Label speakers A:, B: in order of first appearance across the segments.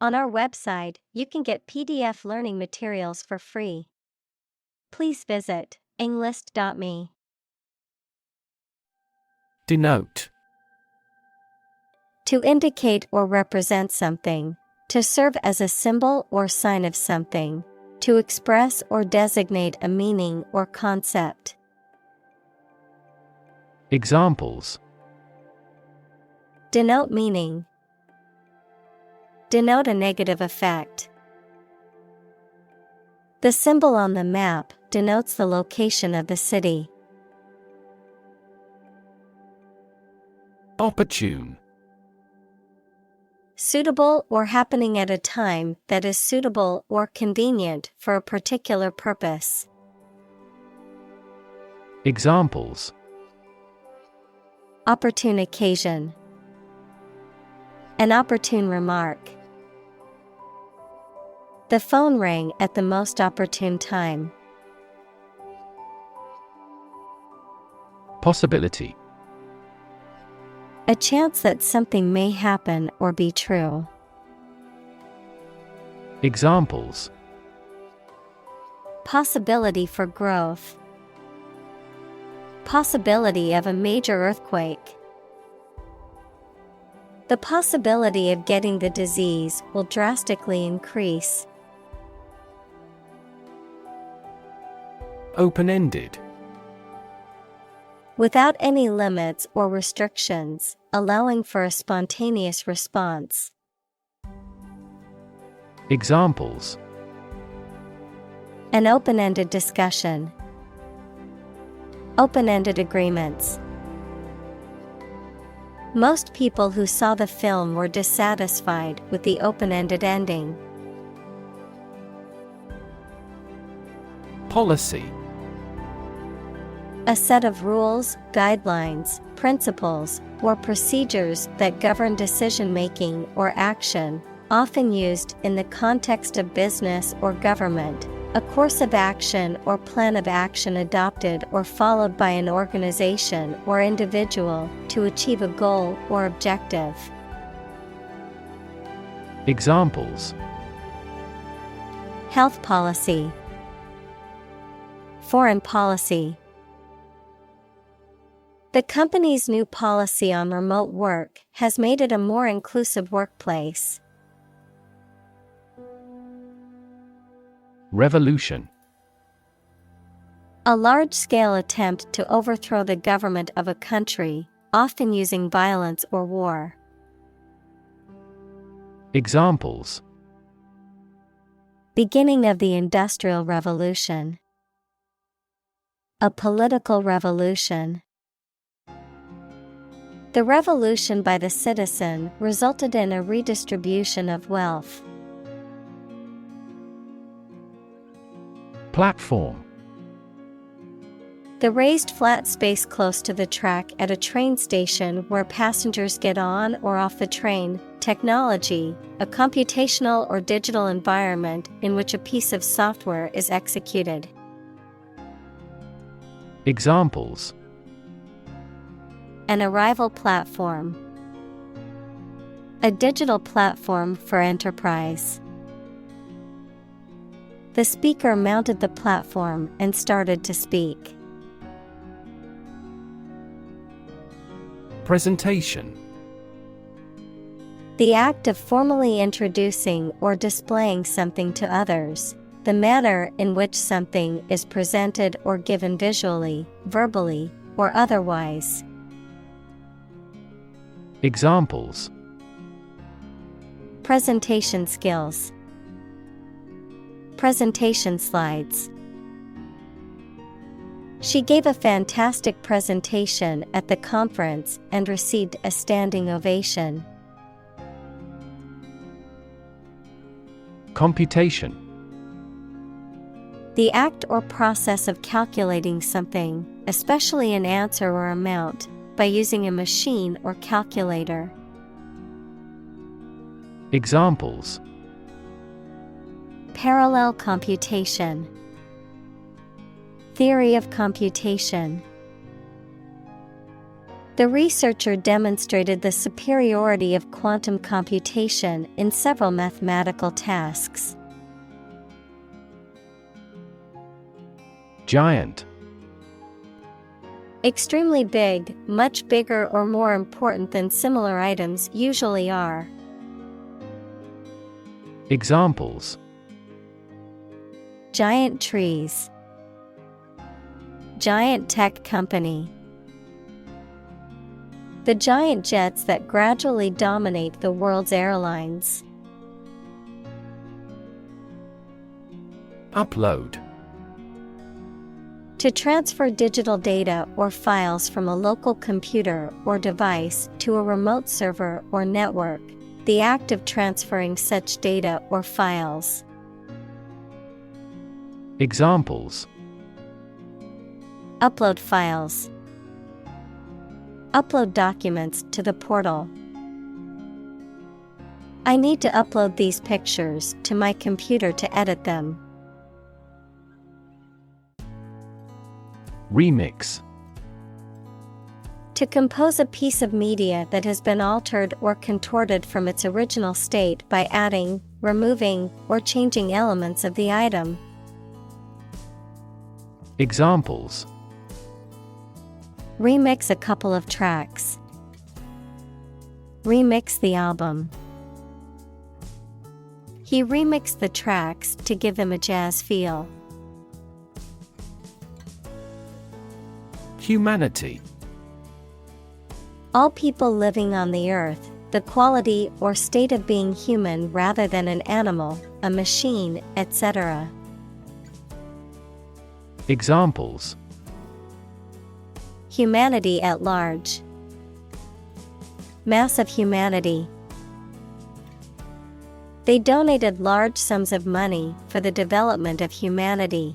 A: On our website, you can get PDF learning materials for free. Please visit englist.me.
B: Denote.
A: To indicate or represent something, to serve as a symbol or sign of something, to express or designate a meaning or concept.
B: Examples:
A: Denote meaning. Denote a negative effect. The symbol on the map denotes the location of the city.
B: Opportune.
A: Suitable or happening at a time that is suitable or convenient for a particular purpose.
B: Examples:
A: Opportune occasion. An opportune remark. The phone rang at the most opportune time.
B: Possibility.
A: A chance that something may happen or be true.
B: Examples:
A: Possibility for growth. Possibility of a major earthquake. The possibility of getting the disease will drastically increase.
B: Open-ended.
A: Without any limits or restrictions, allowing for a spontaneous response.
B: Examples:
A: An open-ended discussion. Open-ended agreements. Most people who saw the film were dissatisfied with the open-ended ending.
B: Policy.
A: A set of rules, guidelines, principles, or procedures that govern decision-making or action, often used in the context of business or government. A course of action or plan of action adopted or followed by an organization or individual to achieve a goal or objective.
B: Examples:
A: Health policy. Foreign policy. The company's new policy on remote work has made it a more inclusive workplace.
B: Revolution.
A: A large-scale attempt to overthrow the government of a country, often using violence or war.
B: Examples:
A: Beginning of the Industrial Revolution. A political revolution. The revolution by the citizen resulted in a redistribution of wealth.
B: Platform.
A: The raised flat space close to the track at a train station where passengers get on or off the train. Technology, a computational or digital environment in which a piece of software is executed.
B: Examples:
A: An arrival platform. A digital platform for enterprise. The speaker mounted the platform and started to speak.
B: Presentation.
A: The act of formally introducing or displaying something to others. The manner in which something is presented or given visually, verbally, or otherwise.
B: Examples:
A: Presentation skills. Presentation slides. She gave a fantastic presentation at the conference and received a standing ovation.
B: Computation.
A: The act or process of calculating something, especially an answer or amount, by using a machine or calculator.
B: Examples:
A: Parallel computation. Theory of computation. The researcher demonstrated the superiority of quantum computation in several mathematical tasks.
B: Giant.
A: Extremely big, much bigger or more important than similar items usually are.
B: Examples:
A: Giant trees. Giant tech company. The giant jets that gradually dominate the world's airlines.
B: Upload.
A: To transfer digital data or files from a local computer or device to a remote server or network, the act of transferring such data or files.
B: Examples:
A: Upload files. Upload documents to the portal. I need to upload these pictures to my computer to edit them.
B: Remix.
A: To compose a piece of media that has been altered or contorted from its original state by adding, removing, or changing elements of the item.
B: Examples:
A: Remix a couple of tracks. Remix the album. He remixed the tracks to give them a jazz feel.
B: Humanity.
A: All people living on the earth, the quality or state of being human rather than an animal, a machine, etc.
B: Examples:
A: Humanity at large. Mass of humanity. They donated large sums of money for the development of humanity.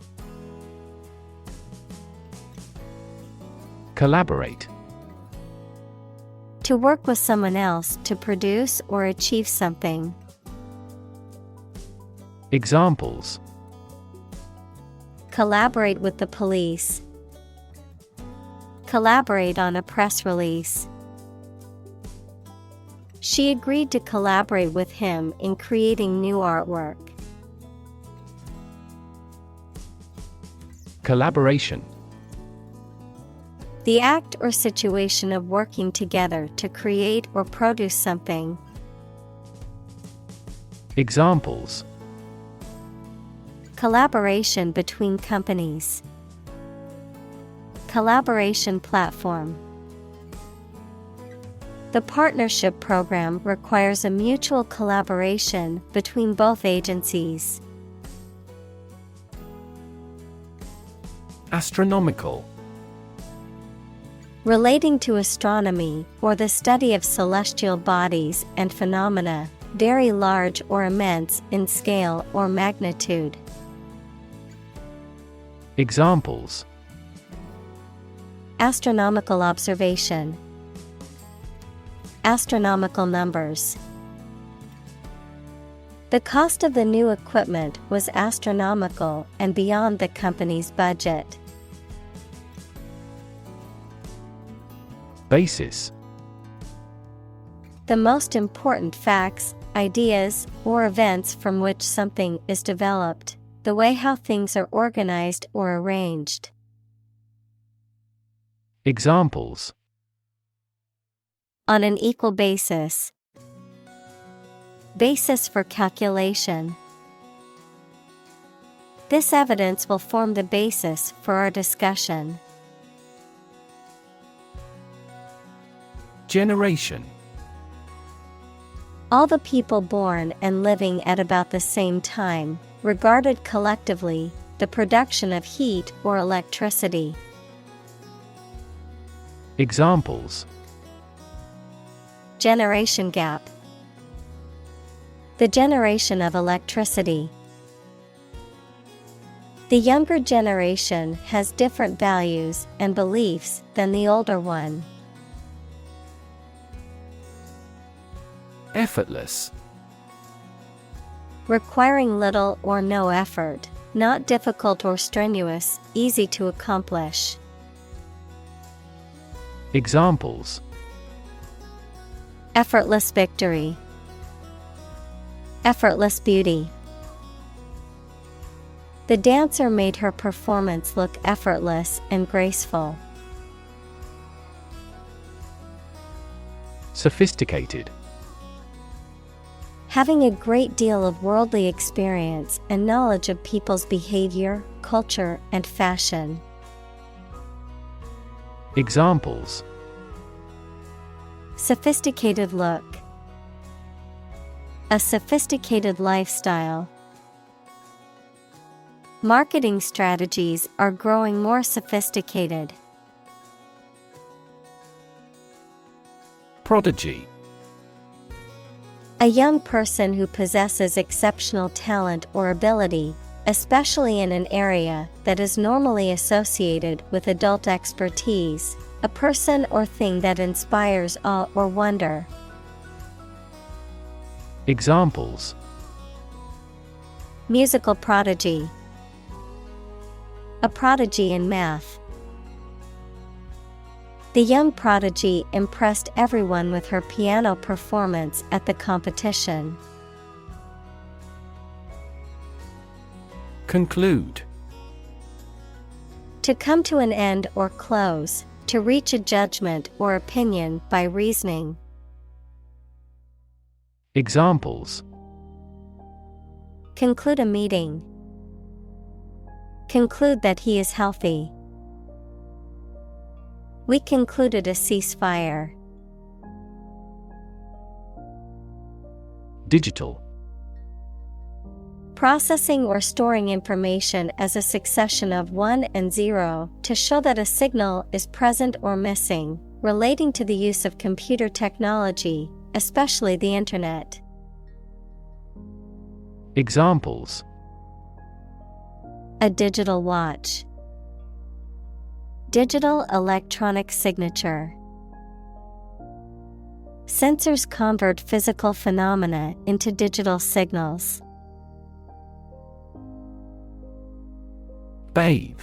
B: Collaborate.
A: To work with someone else to produce or achieve something.
B: Examples:
A: Collaborate with the police. Collaborate on a press release. She agreed to collaborate with him in creating new artwork.
B: Collaboration.
A: The act or situation of working together to create or produce something.
B: Examples:
A: Collaboration between companies. Collaboration platform. The partnership program requires a mutual collaboration between both agencies.
B: Astronomical.
A: Relating to astronomy or the study of celestial bodies and phenomena, very large or immense in scale or magnitude.
B: Examples:
A: Astronomical observation. Astronomical numbers. The cost of the new equipment was astronomical and beyond the company's budget.
B: Basis.
A: The most important facts, ideas, or events from which something is developed, the way how things are organized or arranged.
B: Examples:
A: On an equal basis. Basis for calculation. This evidence will form the basis for our discussion.
B: Generation.
A: All the people born and living at about the same time, regarded collectively, the production of heat or electricity.
B: Examples:
A: Generation gap. The generation of electricity. The younger generation has different values and beliefs than the older one.
B: Effortless.
A: Requiring little or no effort, not difficult or strenuous, easy to accomplish.
B: Examples:
A: effortless victory, effortless beauty. The dancer made her performance look effortless and graceful.
B: Sophisticated.
A: Having a great deal of worldly experience and knowledge of people's behavior, culture, and fashion.
B: Examples:
A: sophisticated look, a sophisticated lifestyle. Marketing strategies are growing more sophisticated.
B: Prodigy.
A: A young person who possesses exceptional talent or ability, especially in an area that is normally associated with adult expertise, a person or thing that inspires awe or wonder.
B: Examples:
A: musical prodigy, a prodigy in math. The young prodigy impressed everyone with her piano performance at the competition.
B: Conclude.
A: To come to an end or close, to reach a judgment or opinion by reasoning.
B: Examples:
A: conclude a meeting, conclude that he is healthy. We concluded a ceasefire.
B: Digital.
A: Processing or storing information as a succession of 1 and 0 to show that a signal is present or missing, relating to the use of computer technology, especially the Internet.
B: Examples:
A: a digital watch, digital electronic signature. Sensors convert physical phenomena into digital signals.
B: Bathe.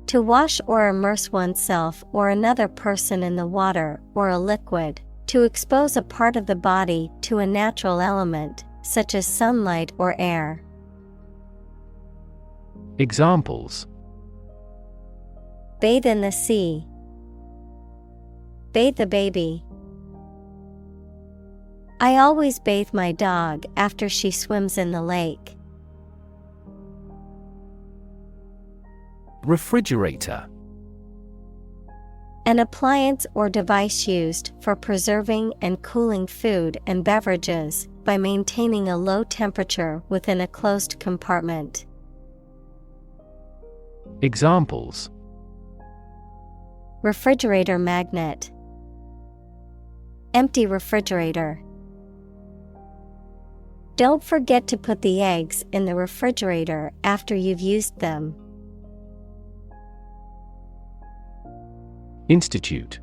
A: To wash or immerse oneself or another person in the water or a liquid, to expose a part of the body to a natural element, such as sunlight or air.
B: Examples:
A: bathe in the sea, bathe the baby. I always bathe my dog after she swims in the lake.
B: Refrigerator.
A: An appliance or device used for preserving and cooling food and beverages by maintaining a low temperature within a closed compartment.
B: Examples:
A: refrigerator magnet, empty refrigerator. Don't forget to put the eggs in the refrigerator after you've used them.
B: Institute.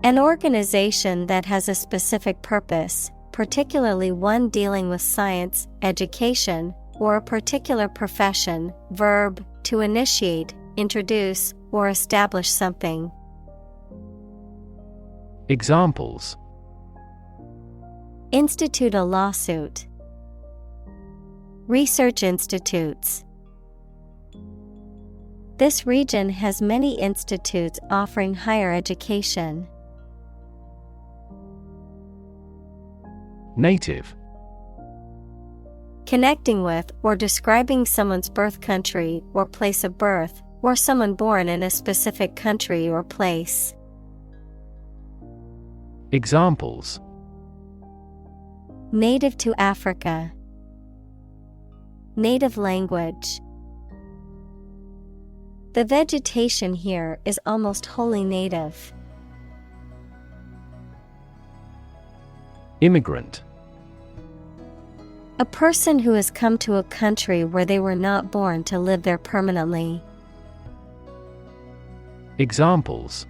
A: An organization that has a specific purpose, particularly one dealing with science, education, or a particular profession. Verb, to initiate, introduce, or establish something.
B: Examples:
A: institute a lawsuit, research institutes. This region has many institutes offering higher education.
B: Native.
A: Connecting with or describing someone's birth country or place of birth, or someone born in a specific country or place.
B: Examples:
A: native to Africa, native language. The vegetation here is almost wholly native.
B: Immigrant.
A: A person who has come to a country where they were not born to live there permanently.
B: Examples: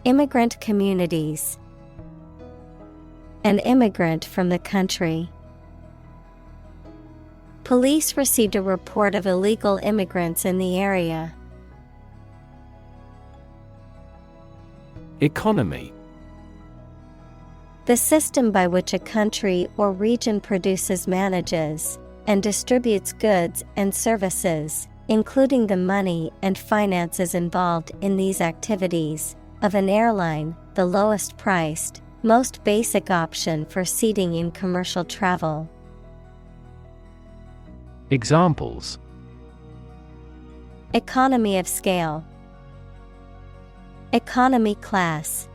A: immigrant communities, an immigrant from the country. Police received a report of illegal immigrants in the area.
B: Economy.
A: The system by which a country or region produces, manages, and distributes goods and services, including the money and finances involved in these activities, of an airline, the lowest priced, most basic option for seating in commercial travel.
B: Examples:
A: Economy of scale, economy class.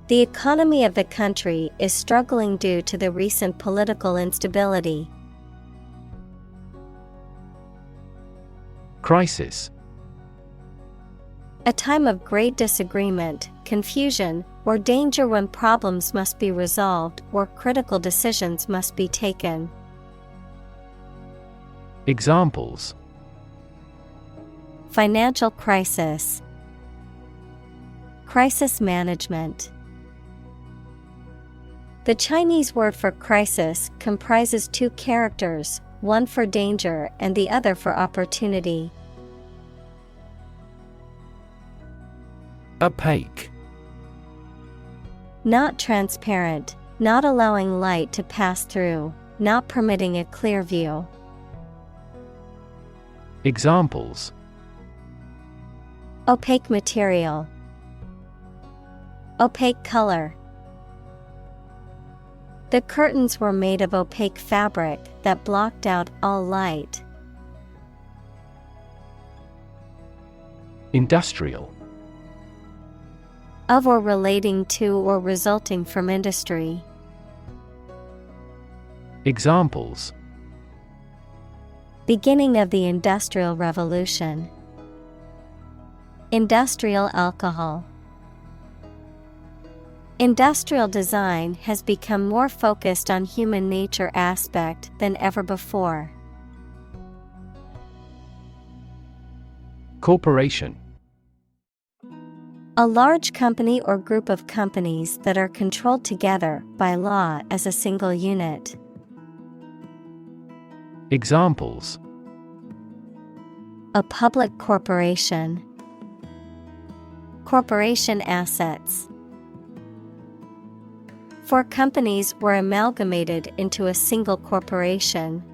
A: The economy of the country is struggling due to the recent political instability.
B: Crisis.
A: A time of great disagreement, confusion, or danger when problems must be resolved or critical decisions must be taken.
B: Examples:
A: Financial crisis, crisis management. The Chinese word for crisis comprises two characters, one for danger and the other for opportunity.
B: Opaque.
A: Not transparent, not allowing light to pass through, not permitting a clear view.
B: Examples:
A: Opaque material, opaque color. The curtains were made of opaque fabric that blocked out all light.
B: Industrial.
A: Of or relating to or resulting from industry.
B: Examples:
A: Beginning of the Industrial Revolution. Industrial alcohol. Industrial design has become more focused on human nature aspect than ever before.
B: Corporation.
A: A large company or group of companies that are controlled together by law as a single unit.
B: Examples:
A: A public corporation. Corporation assets. 4 companies were amalgamated into a single corporation.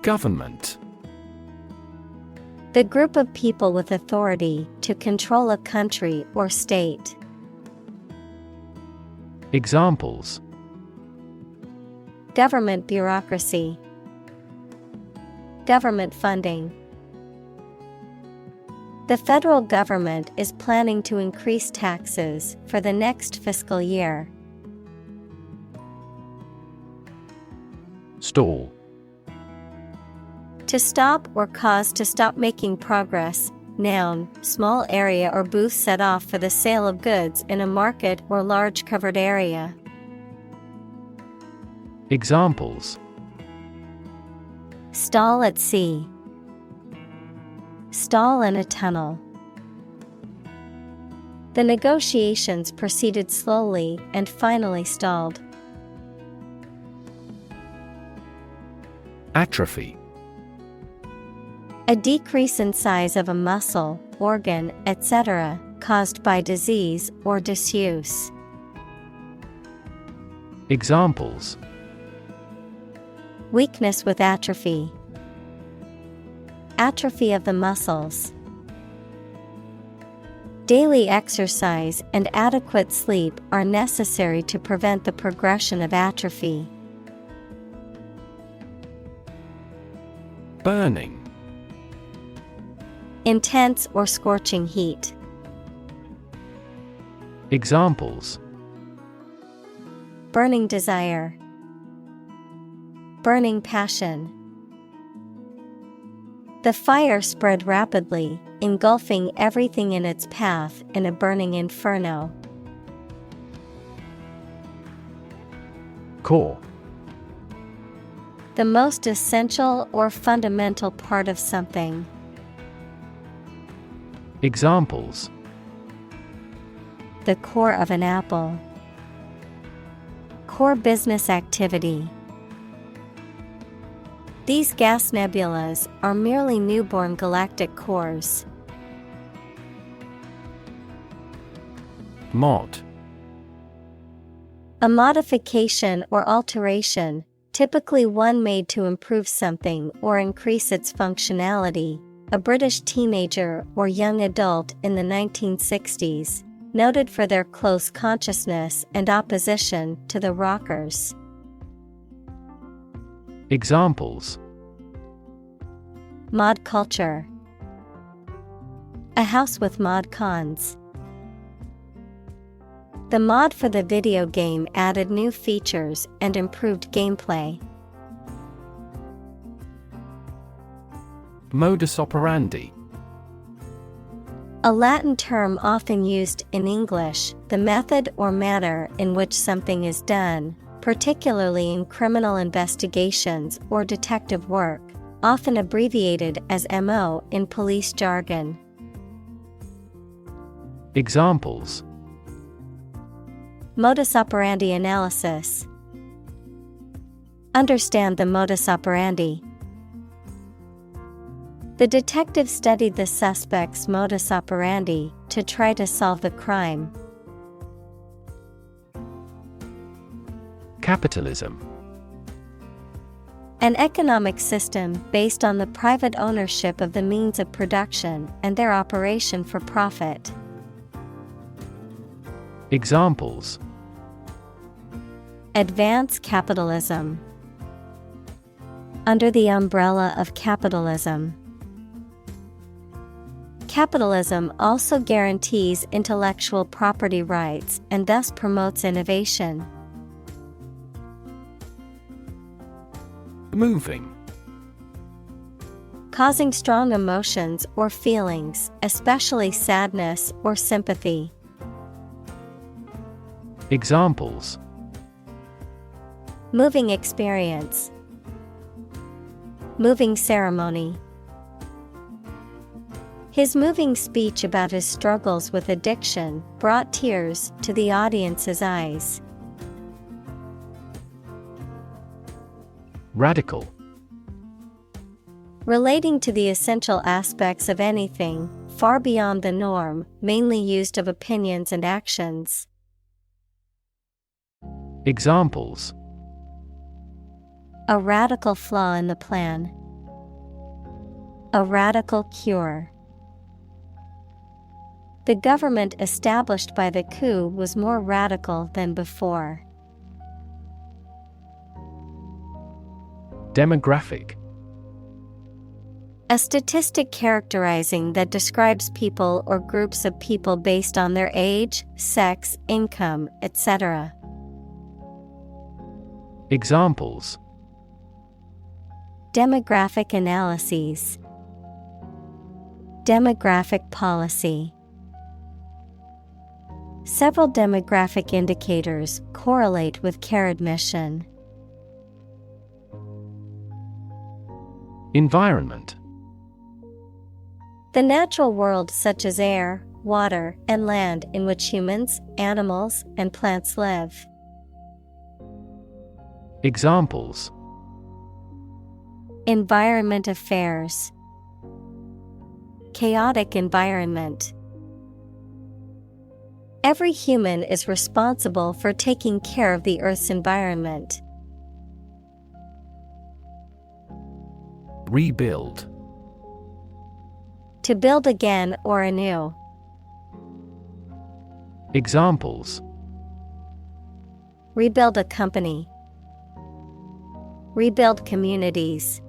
B: Government.
A: The group of people with authority to control a country or state.
B: Examples:
A: Government bureaucracy. Government funding. The federal government is planning to increase taxes for the next fiscal year.
B: Stall.
A: To stop or cause to stop making progress. Noun, small area or booth set off for the sale of goods in a market or large covered area.
B: Examples:
A: Stall at sea. Stall in a tunnel. The negotiations proceeded slowly and finally stalled.
B: Atrophy.
A: A decrease in size of a muscle, organ, etc., caused by disease or disuse.
B: Examples:
A: Weakness with atrophy. Atrophy of the muscles. Daily exercise and adequate sleep are necessary to prevent the progression of atrophy.
B: Burning.
A: Intense or scorching heat.
B: Examples:
A: Burning desire. Burning passion. The fire spread rapidly, engulfing everything in its path in a burning inferno.
B: Core.
A: The most essential or fundamental part of something.
B: Examples:
A: The core of an apple. Core business activity. These gas nebulas are merely newborn galactic cores.
B: Mod.
A: A modification or alteration, typically one made to improve something or increase its functionality. A British teenager or young adult in the 1960s, noted for their close consciousness and opposition to the rockers.
B: Examples:
A: Mod culture. A house with mod cons. The mod for the video game added new features and improved gameplay.
B: Modus operandi.
A: A Latin term often used in English, the method or manner in which something is done, particularly in criminal investigations or detective work, often abbreviated as MO in police jargon.
B: Examples:
A: Modus operandi analysis. Understand the modus operandi. The detective studied the suspect's modus operandi to try to solve the crime.
B: Capitalism.
A: An economic system based on the private ownership of the means of production and their operation for profit.
B: Examples:
A: Advance capitalism. Under the umbrella of capitalism. Capitalism also guarantees intellectual property rights and thus promotes innovation.
B: Moving.
A: Causing strong emotions or feelings, especially sadness or sympathy.
B: Examples:
A: Moving experience. Moving ceremony. His moving speech about his struggles with addiction brought tears to the audience's eyes.
B: Radical.
A: Relating to the essential aspects of anything, far beyond the norm, mainly used of opinions and actions.
B: Examples:
A: A radical flaw in the plan. A radical cure. The government established by the coup was more radical than before.
B: Demographic.
A: A statistic characterizing that describes people or groups of people based on their age, sex, income, etc.
B: Examples:
A: Demographic analyses. Demographic policy. Several demographic indicators correlate with care admission.
B: Environment.
A: The natural world such as air, water, and land in which humans, animals, and plants live.
B: Examples:
A: Environment affairs. Chaotic environment. Every human is responsible for taking care of the Earth's environment.
B: Rebuild.
A: To build again or anew.
B: Examples:
A: Rebuild a company. Rebuild communities.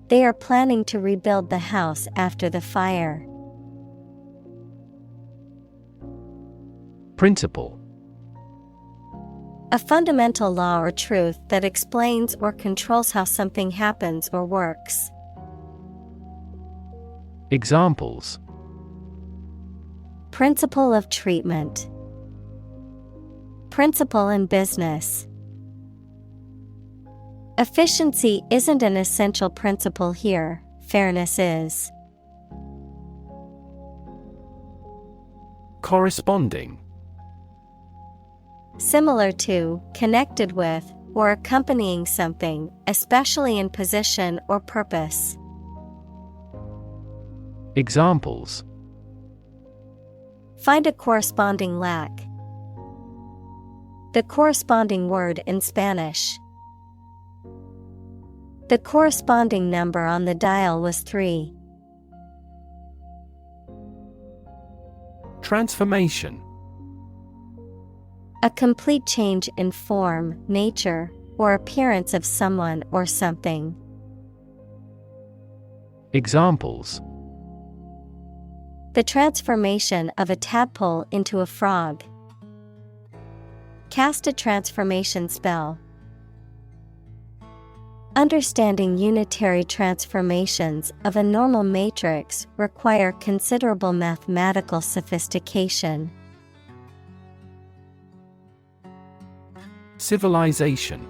A: They are planning to rebuild the house after the fire.
B: Principle.
A: A fundamental law or truth that explains or controls how something happens or works.
B: Examples:
A: Principle of treatment. Principle in business. Efficiency isn't an essential principle here, fairness is.
B: Corresponding.
A: Similar to, connected with, or accompanying something, especially in position or purpose.
B: Examples:
A: Find a corresponding lack. The corresponding word in Spanish. The corresponding number on the dial was 3.
B: Transformation.
A: A complete change in form, nature, or appearance of someone or something.
B: Examples:
A: The transformation of a tadpole into a frog. Cast a transformation spell. Understanding unitary transformations of a normal matrix require considerable mathematical sophistication.
B: Civilization.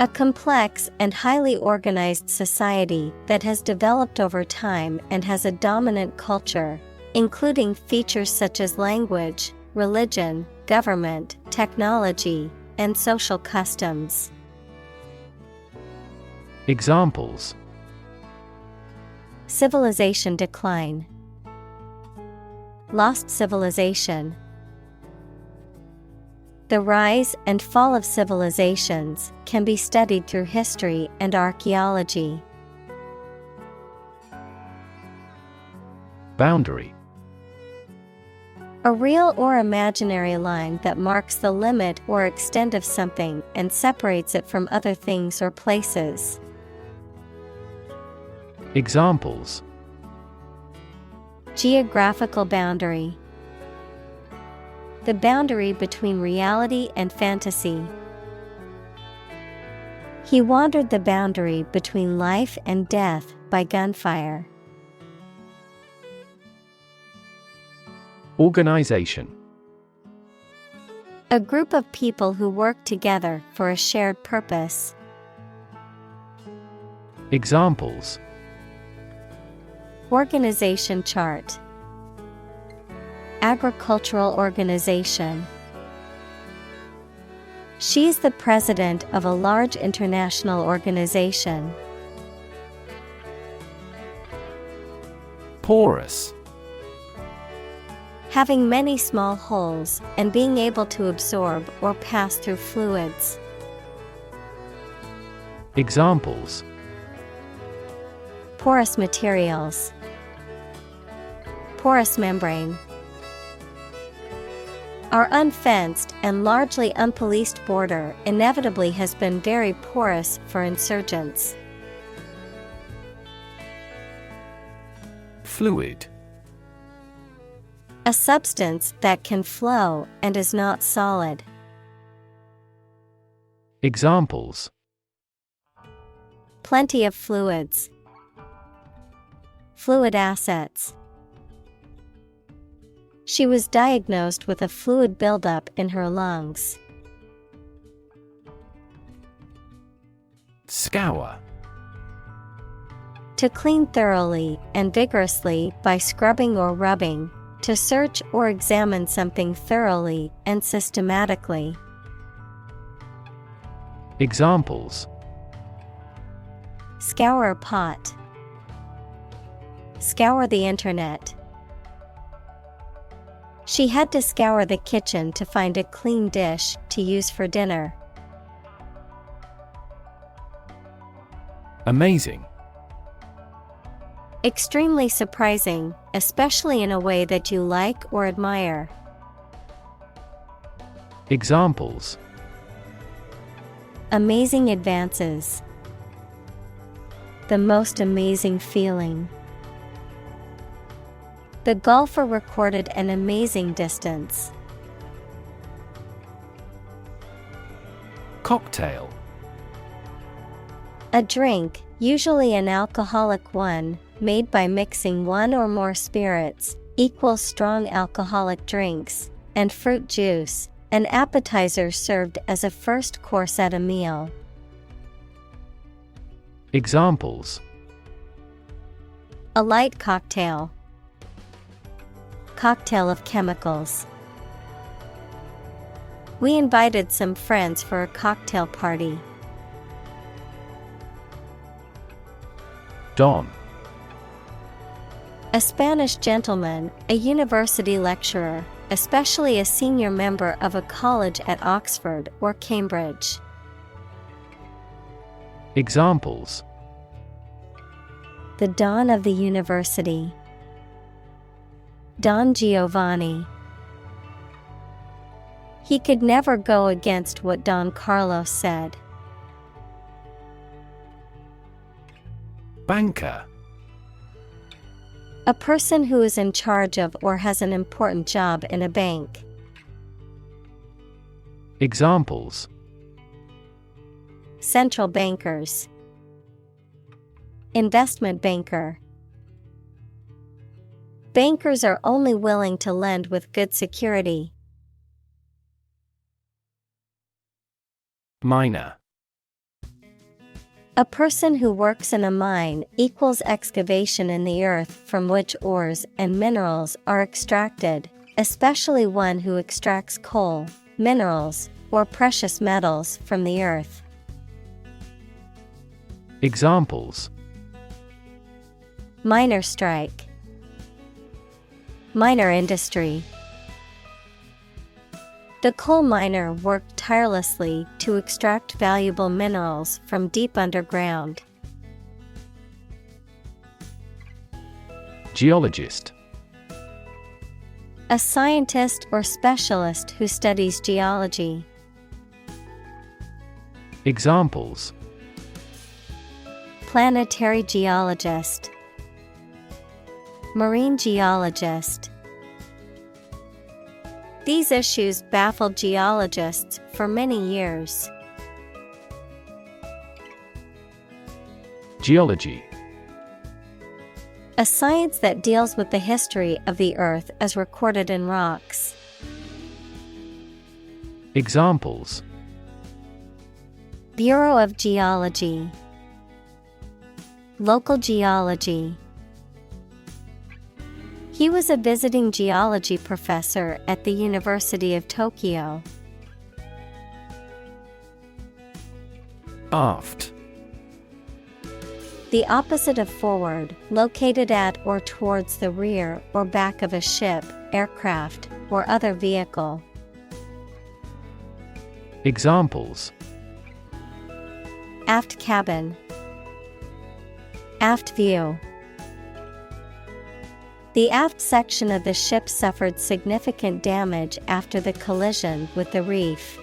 A: A complex and highly organized society that has developed over time and has a dominant culture, including features such as language, religion, government, technology, and social customs.
B: Examples:
A: Civilization decline. Lost civilization. The rise and fall of civilizations can be studied through history and archaeology.
B: Boundary.
A: A real or imaginary line that marks the limit or extent of something and separates it from other things or places.
B: Examples:
A: Geographical boundary. The boundary between reality and fantasy. He wandered the boundary between life and death by gunfire.
B: Organization.
A: A group of people who work together for a shared purpose.
B: Examples:
A: Organization chart. Agricultural organization. She is the president of a large international organization.
B: Porous.
A: Having many small holes and being able to absorb or pass through fluids.
B: Examples:
A: Porous materials. Porous membrane. Our unfenced and largely unpoliced border inevitably has been very porous for insurgents.
B: Fluid.
A: A substance that can flow and is not solid.
B: Examples:
A: Plenty of fluids. Fluid assets. She was diagnosed with a fluid buildup in her lungs.
B: Scour.
A: To clean thoroughly and vigorously by scrubbing or rubbing, to search or examine something thoroughly and systematically.
B: Examples:
A: Scour a pot. Scour the internet. She had to scour the kitchen to find a clean dish to use for dinner.
B: Amazing.
A: Extremely surprising, especially in a way that you like or admire.
B: Examples:
A: Amazing advances. The most amazing feeling. The golfer recorded an amazing distance.
B: Cocktail.
A: A drink, usually an alcoholic one, made by mixing one or more spirits, equals strong alcoholic drinks, and fruit juice, an appetizer served as a first course at a meal.
B: Examples:
A: A light cocktail. Cocktail of chemicals. We invited some friends for a cocktail party.
B: Don.
A: A Spanish gentleman, a university lecturer, especially a senior member of a college at Oxford or Cambridge.
B: Examples:
A: The Don of the University. Don Giovanni. He could never go against what Don Carlos said.
B: Banker.
A: A person who is in charge of or has an important job in a bank.
B: Examples:
A: Central bankers. Investment banker. Bankers are only willing to lend with good security.
B: Miner.
A: A person who works in a mine equals excavation in the earth from which ores and minerals are extracted, especially one who extracts coal, minerals, or precious metals from the earth.
B: Examples:
A: Miner strike. Miner industry. The coal miner worked tirelessly to extract valuable minerals from deep underground.
B: Geologist.
A: A scientist or specialist who studies geology.
B: Examples:
A: Planetary geologist. Marine geologist. These issues baffled geologists for many years.
B: Geology.
A: A science that deals with the history of the earth as recorded in rocks.
B: Examples:
A: Bureau of Geology. Local geology. He was a visiting geology professor at the University of Tokyo.
B: Aft.
A: The opposite of forward, located at or towards the rear or back of a ship, aircraft, or other vehicle.
B: Examples:
A: Aft cabin. Aft view. The aft section of the ship suffered significant damage after the collision with the reef.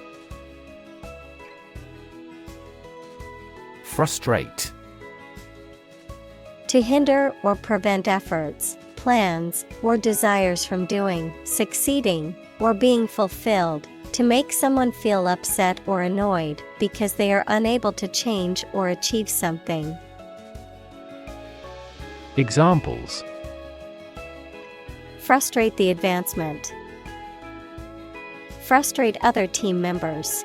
B: Frustrate.
A: To hinder or prevent efforts, plans, or desires from doing, succeeding, or being fulfilled. To make someone feel upset or annoyed because they are unable to change or achieve something.
B: Examples:
A: Frustrate the advancement. Frustrate other team members.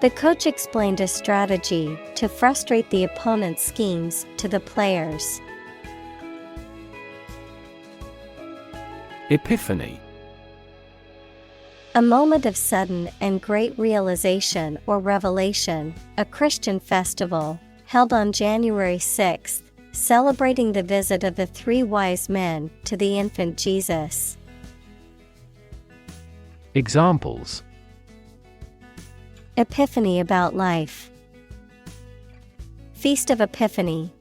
A: The coach explained a strategy to frustrate the opponent's schemes to the players.
B: Epiphany.
A: A moment of sudden and great realization or revelation, a Christian festival, held on January 6th, celebrating the visit of the three wise men to the infant Jesus.
B: Examples:
A: Epiphany about life. Feast of Epiphany.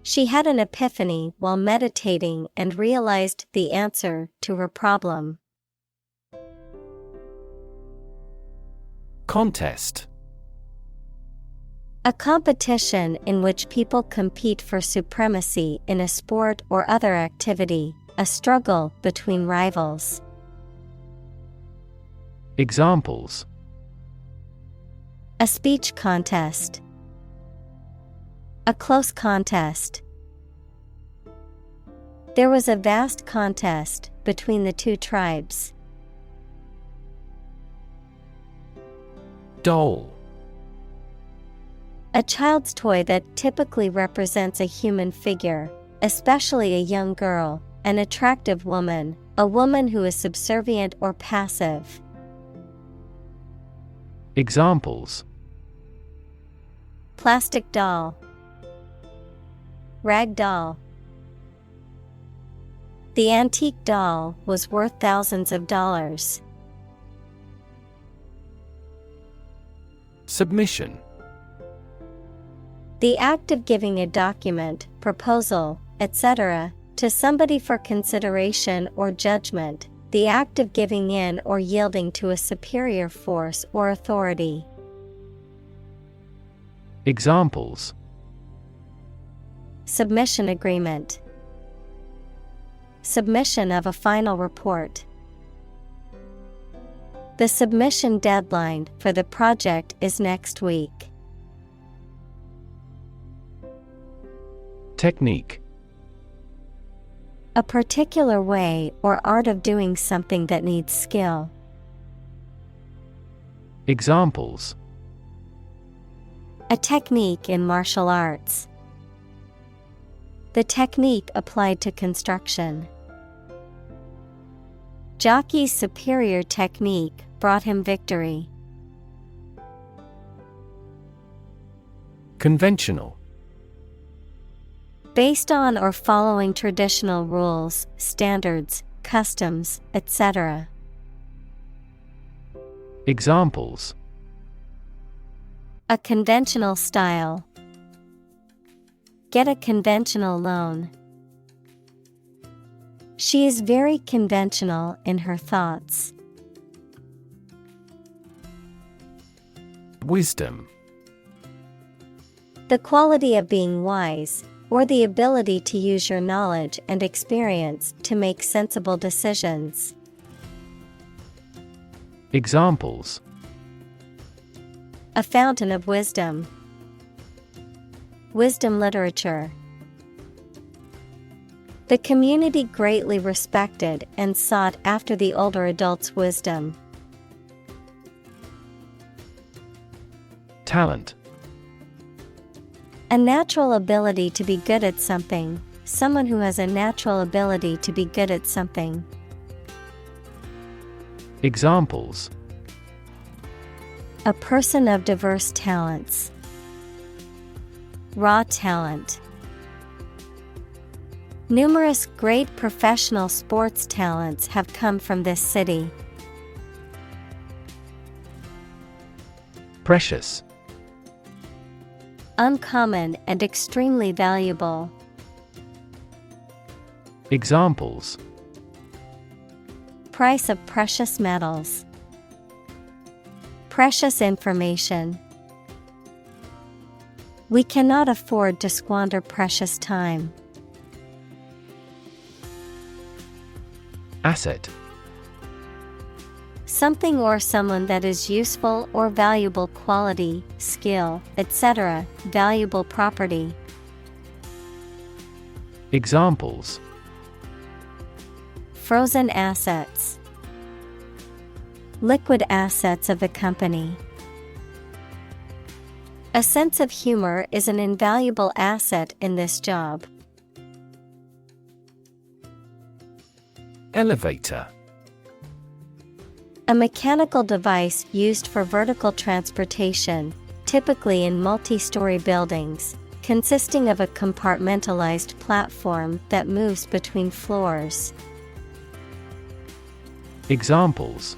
A: She had an epiphany while meditating and realized the answer to her problem.
B: Contest.
A: A competition in which people compete for supremacy in a sport or other activity, a struggle between rivals.
B: Examples:
A: A speech contest. A close contest. There was a vast contest between the two tribes.
B: Doll.
A: A child's toy that typically represents a human figure, especially a young girl, an attractive woman, A woman who is subservient or passive.
B: Examples:
A: Plastic doll. Rag doll. The antique doll was worth thousands of dollars.
B: Submission.
A: The act of giving a document, proposal, etc., to somebody for consideration or judgment, the act of giving in or yielding to a superior force or authority.
B: Examples:
A: Submission agreement. Submission of a final report. The submission deadline for the project is next week.
B: Technique.
A: A particular way or art of doing something that needs skill.
B: Examples:
A: A technique in martial arts. The technique applied to construction. Jockey's superior technique brought him victory.
B: Conventional.
A: Based on or following traditional rules, standards, customs, etc.
B: Examples:
A: A conventional style. Get a conventional loan. She is very conventional in her thoughts.
B: Wisdom.
A: The quality of being wise, or the ability to use your knowledge and experience to make sensible decisions.
B: Examples:
A: A fountain of wisdom. Wisdom literature. The community greatly respected and sought after the older adult's wisdom.
B: Talent.
A: A natural ability to be good at something. Someone who has a natural ability to be good at something.
B: Examples:
A: A person of diverse talents. Raw talent. Numerous great professional sports talents have come from this city.
B: Precious.
A: Uncommon and extremely valuable.
B: Examples:
A: Price of precious metals. Precious information. We cannot afford to squander precious time.
B: Asset.
A: Something or someone that is useful or valuable quality, skill, etc., valuable property.
B: Examples:
A: Frozen assets. Liquid assets of the company. A sense of humor is an invaluable asset in this job.
B: Elevator.
A: A mechanical device used for vertical transportation, typically in multi-story buildings, consisting of a compartmentalized platform that moves between floors.
B: Examples: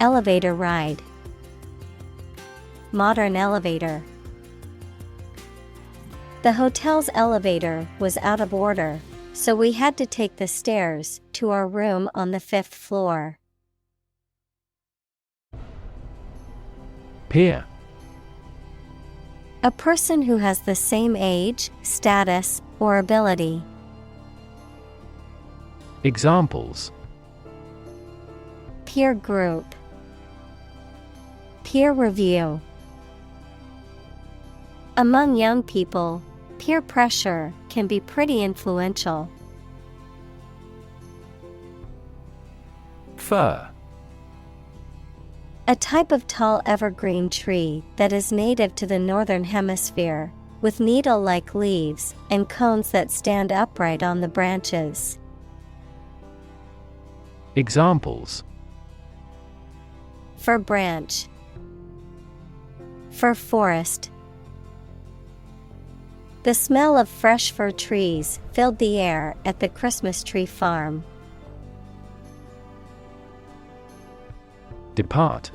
A: Elevator ride. Modern elevator. The hotel's elevator was out of order, so we had to take the stairs to our room on the 5th floor.
B: Peer.
A: A person who has the same age, status, or ability.
B: Examples:
A: Peer group. Peer review. Among young people, peer pressure can be pretty influential.
B: Fir.
A: A type of tall evergreen tree that is native to the northern hemisphere, with needle-like leaves and cones that stand upright on the branches.
B: Examples:
A: Fir branch, fir forest. The smell of fresh fir trees filled the air at the Christmas tree farm.
B: Depart.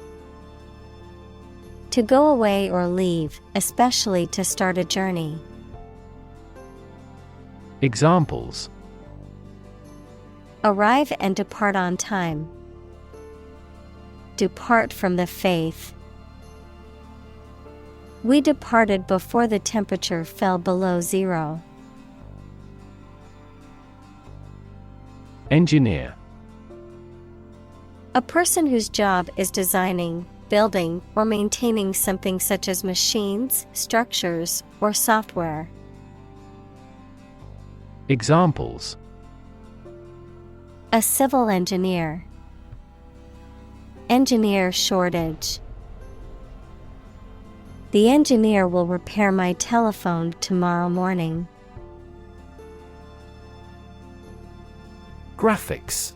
A: To go away or leave, especially to start a journey.
B: Examples:
A: Arrive and depart on time. Depart from the faith. We departed before the temperature fell below zero.
B: Engineer.
A: A person whose job is designing, building, or maintaining something such as machines, structures, or software.
B: Examples:
A: A civil engineer. Engineer shortage. The engineer will repair my telephone tomorrow morning.
B: Graphics.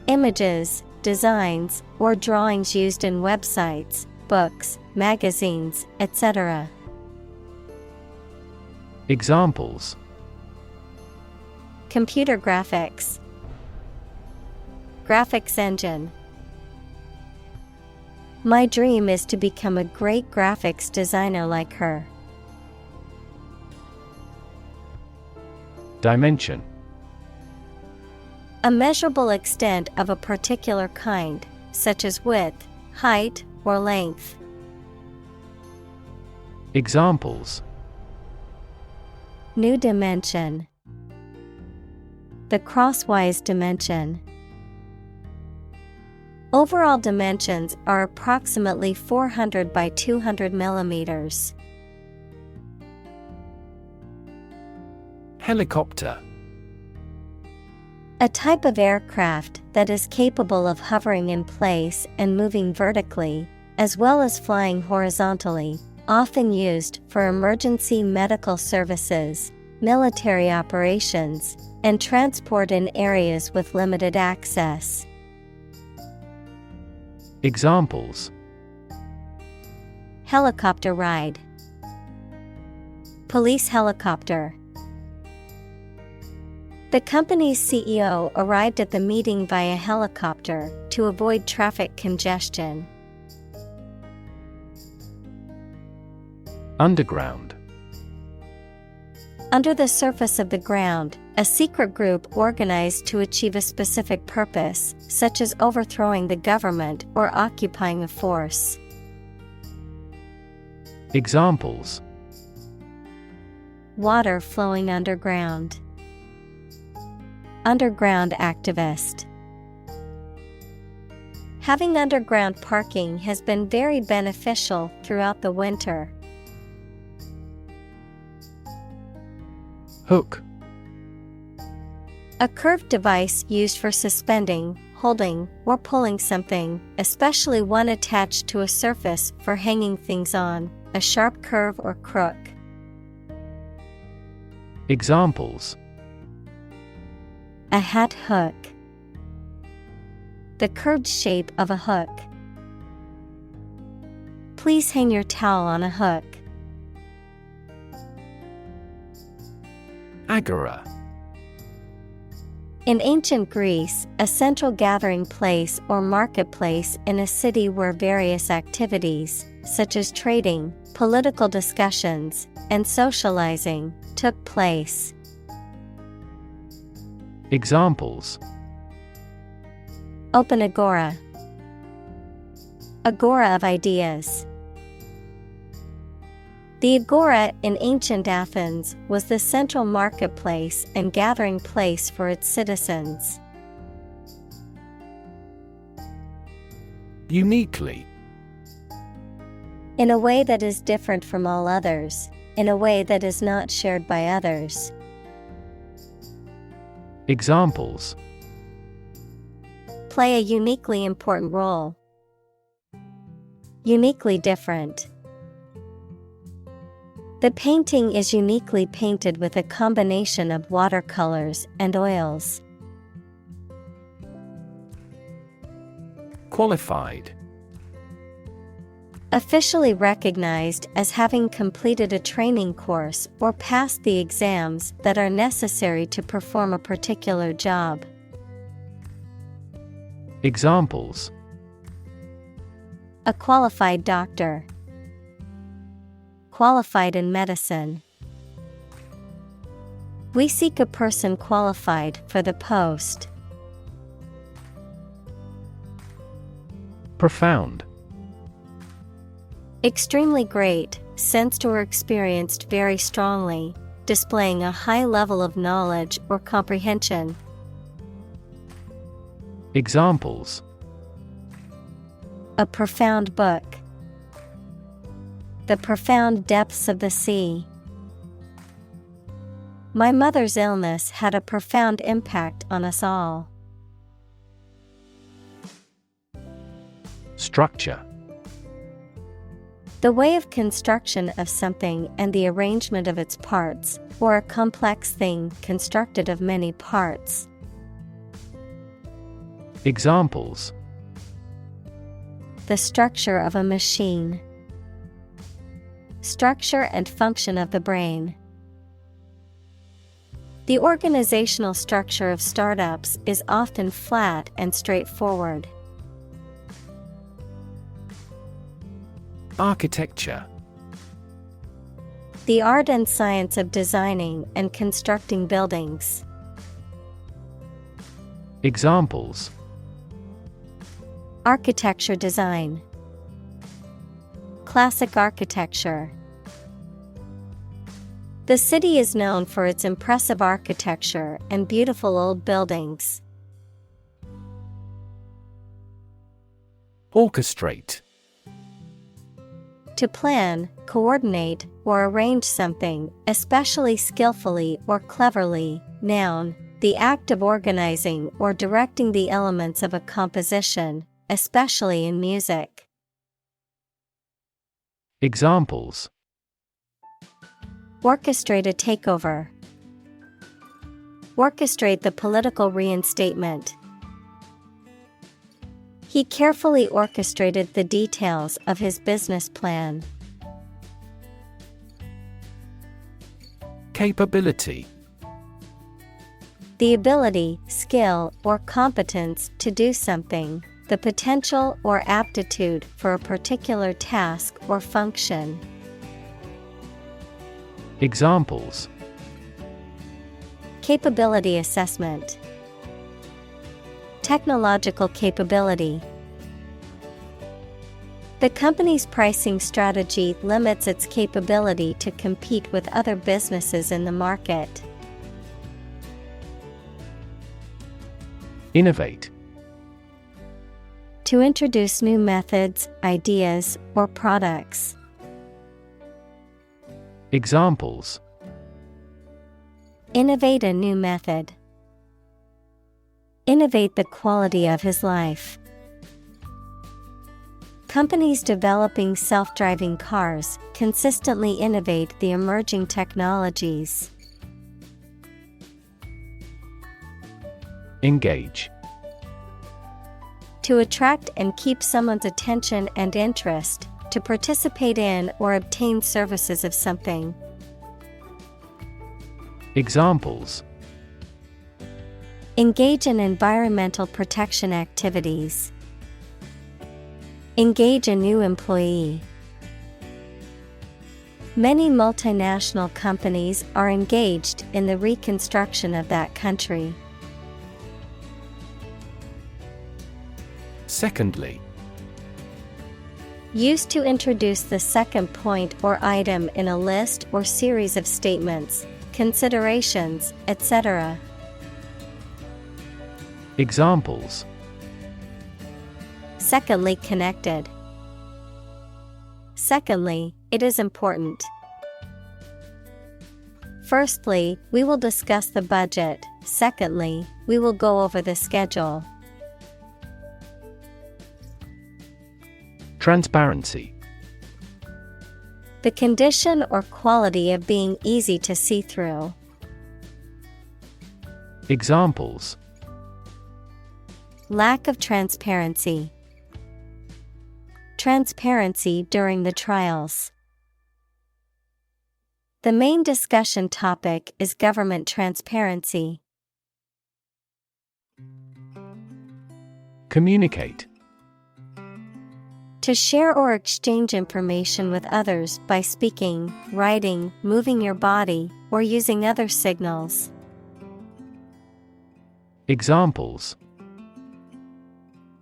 A: Images, designs, or drawings used in websites, books, magazines, etc.
B: Examples:
A: Computer graphics. Graphics engine. My dream is to become a great graphics designer like her.
B: Dimension.
A: A measurable extent of a particular kind, such as width, height, or length.
B: Examples:
A: New dimension. The crosswise dimension. Overall dimensions are approximately 400 by 200 millimeters.
B: Helicopter.
A: A type of aircraft that is capable of hovering in place and moving vertically, as well as flying horizontally, often used for emergency medical services, military operations, and transport in areas with limited access.
B: Examples:
A: Helicopter ride. Police helicopter. The company's CEO arrived at the meeting via helicopter to avoid traffic congestion.
B: Underground.
A: Under the surface of the ground, a secret group organized to achieve a specific purpose, such as overthrowing the government or occupying a force.
B: Examples:
A: Water flowing underground. Underground activist. Having underground parking has been very beneficial throughout the winter.
B: Hook.
A: A curved device used for suspending, holding, or pulling something, especially one attached to a surface for hanging things on, a sharp curve or crook.
B: Examples:
A: A hat hook. The curved shape of a hook. Please hang your towel on a hook.
B: Agora.
A: In ancient Greece, a central gathering place or marketplace in a city where various activities, such as trading, political discussions, and socializing, took place.
B: Examples:
A: Open agora. Agora of ideas. The agora in ancient Athens was the central marketplace and gathering place for its citizens.
B: Uniquely.
A: In a way that is different from all others, in a way that is not shared by others.
B: Examples:
A: Play a uniquely important role. Uniquely different. The painting is uniquely painted with a combination of watercolors and oils.
B: Qualified.
A: Officially recognized as having completed a training course or passed the exams that are necessary to perform a particular job.
B: Examples:
A: A qualified doctor. Qualified in medicine. We seek a person qualified for the post.
B: Profound.
A: Extremely great, sensed or experienced very strongly, displaying a high level of knowledge or comprehension.
B: Examples:
A: A profound book. The profound depths of the sea. My mother's illness had a profound impact on us all.
B: Structure.
A: The way of construction of something and the arrangement of its parts, or a complex thing constructed of many parts.
B: Examples:
A: The structure of a machine. Structure and function of the brain. The organizational structure of startups is often flat and straightforward.
B: Architecture.
A: The art and science of designing and constructing buildings.
B: Examples:
A: Architecture design. Classic architecture. The city is known for its impressive architecture and beautiful old buildings.
B: Orchestrate.
A: To plan, coordinate, or arrange something, especially skillfully or cleverly. Noun, the act of organizing or directing the elements of a composition, especially in music.
B: Examples:
A: Orchestrate a takeover. Orchestrate the political reinstatement. He carefully orchestrated the details of his business plan.
B: Capability.
A: The ability, skill, or competence to do something, the potential or aptitude for a particular task or function.
B: Examples:
A: Capability assessment. Technological capability. The company's pricing strategy limits its capability to compete with other businesses in the market.
B: Innovate.
A: To introduce new methods, ideas, or products.
B: Examples:
A: Innovate a new method. Innovate the quality of his life. Companies developing self-driving cars consistently innovate the emerging technologies.
B: Engage.
A: To attract and keep someone's attention and interest, to participate in or obtain services of something.
B: Examples:
A: Engage in environmental protection activities. Engage a new employee. Many multinational companies are engaged in the reconstruction of that country.
B: Secondly.
A: Used to introduce the second point or item in a list or series of statements, considerations, etc.
B: Examples:
A: Secondly connected. Secondly, it is important. Firstly, we will discuss the budget. Secondly, we will go over the schedule.
B: Transparency.
A: The condition or quality of being easy to see through.
B: Examples:
A: Lack of transparency. Transparency during the trials. The main discussion topic is government transparency.
B: Communicate.
A: To share or exchange information with others by speaking, writing, moving your body, or using other signals.
B: Examples: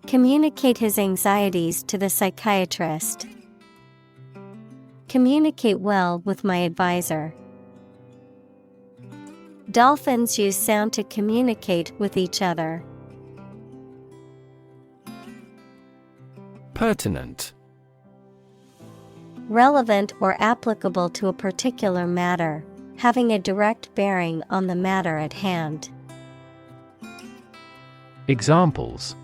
A: Communicate his anxieties to the psychiatrist. Communicate well with my advisor. Dolphins use sound to communicate with each other.
B: Pertinent.
A: Relevant or applicable to a particular matter, having a direct bearing on the matter at hand.
B: Examples: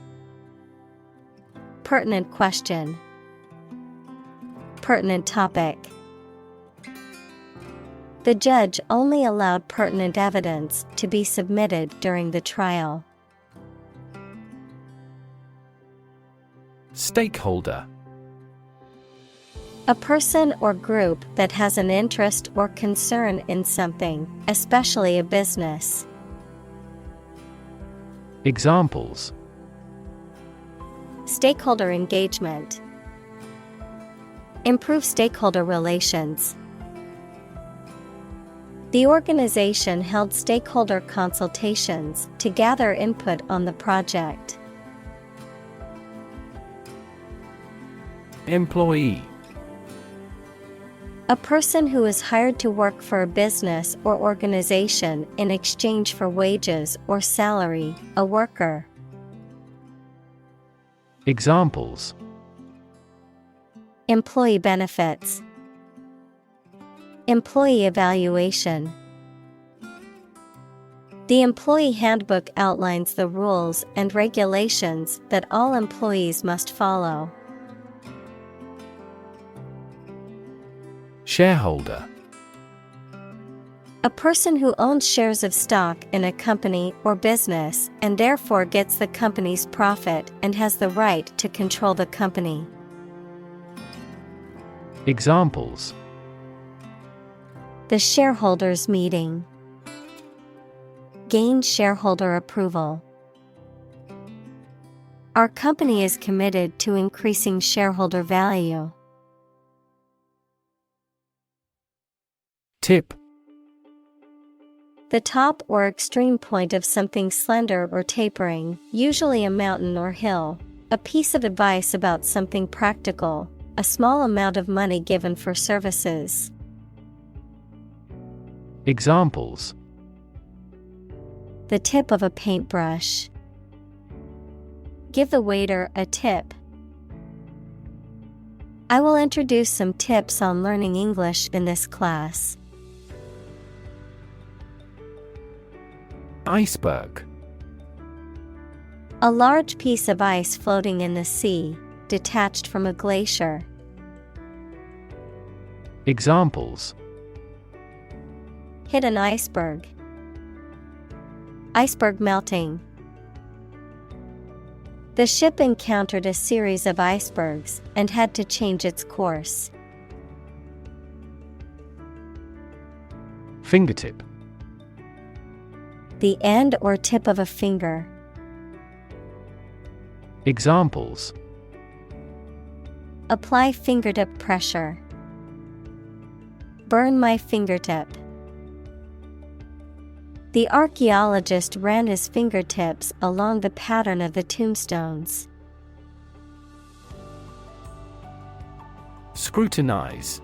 A: Pertinent question. Pertinent topic. The judge only allowed pertinent evidence to be submitted during the trial.
B: Stakeholder.
A: A person or group that has an interest or concern in something, especially a business.
B: Examples:
A: Stakeholder engagement. Improve stakeholder relations. The organization held stakeholder consultations to gather input on the project.
B: Employee.
A: A person who is hired to work for a business or organization in exchange for wages or salary, a worker.
B: Examples:
A: Employee benefits. Employee evaluation. The employee handbook outlines the rules and regulations that all employees must follow.
B: Shareholder.
A: A person who owns shares of stock in a company or business and therefore gets the company's profit and has the right to control the company.
B: Examples:
A: The shareholders' meeting. Gain shareholder approval. Our company is committed to increasing shareholder value.
B: Tip.
A: The top or extreme point of something slender or tapering, usually a mountain or hill. A piece of advice about something practical, a small amount of money given for services.
B: Examples:
A: The tip of a paintbrush. Give the waiter a tip. I will introduce some tips on learning English in this class.
B: Iceberg.
A: A large piece of ice floating in the sea, detached from a glacier.
B: Examples:
A: Hit an iceberg. Iceberg melting. The ship encountered a series of icebergs and had to change its course.
B: Fingertip.
A: The end or tip of a finger.
B: Examples:
A: Apply fingertip pressure. Burn my fingertip. The archaeologist ran his fingertips along the pattern of the tombstones.
B: Scrutinize.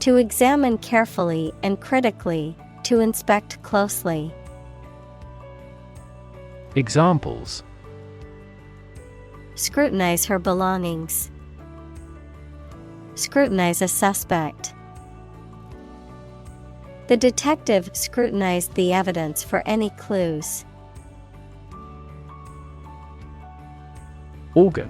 A: To examine carefully and critically, to inspect closely.
B: Examples:
A: Scrutinize her belongings. Scrutinize a suspect. The detective scrutinized the evidence for any clues.
B: Organ.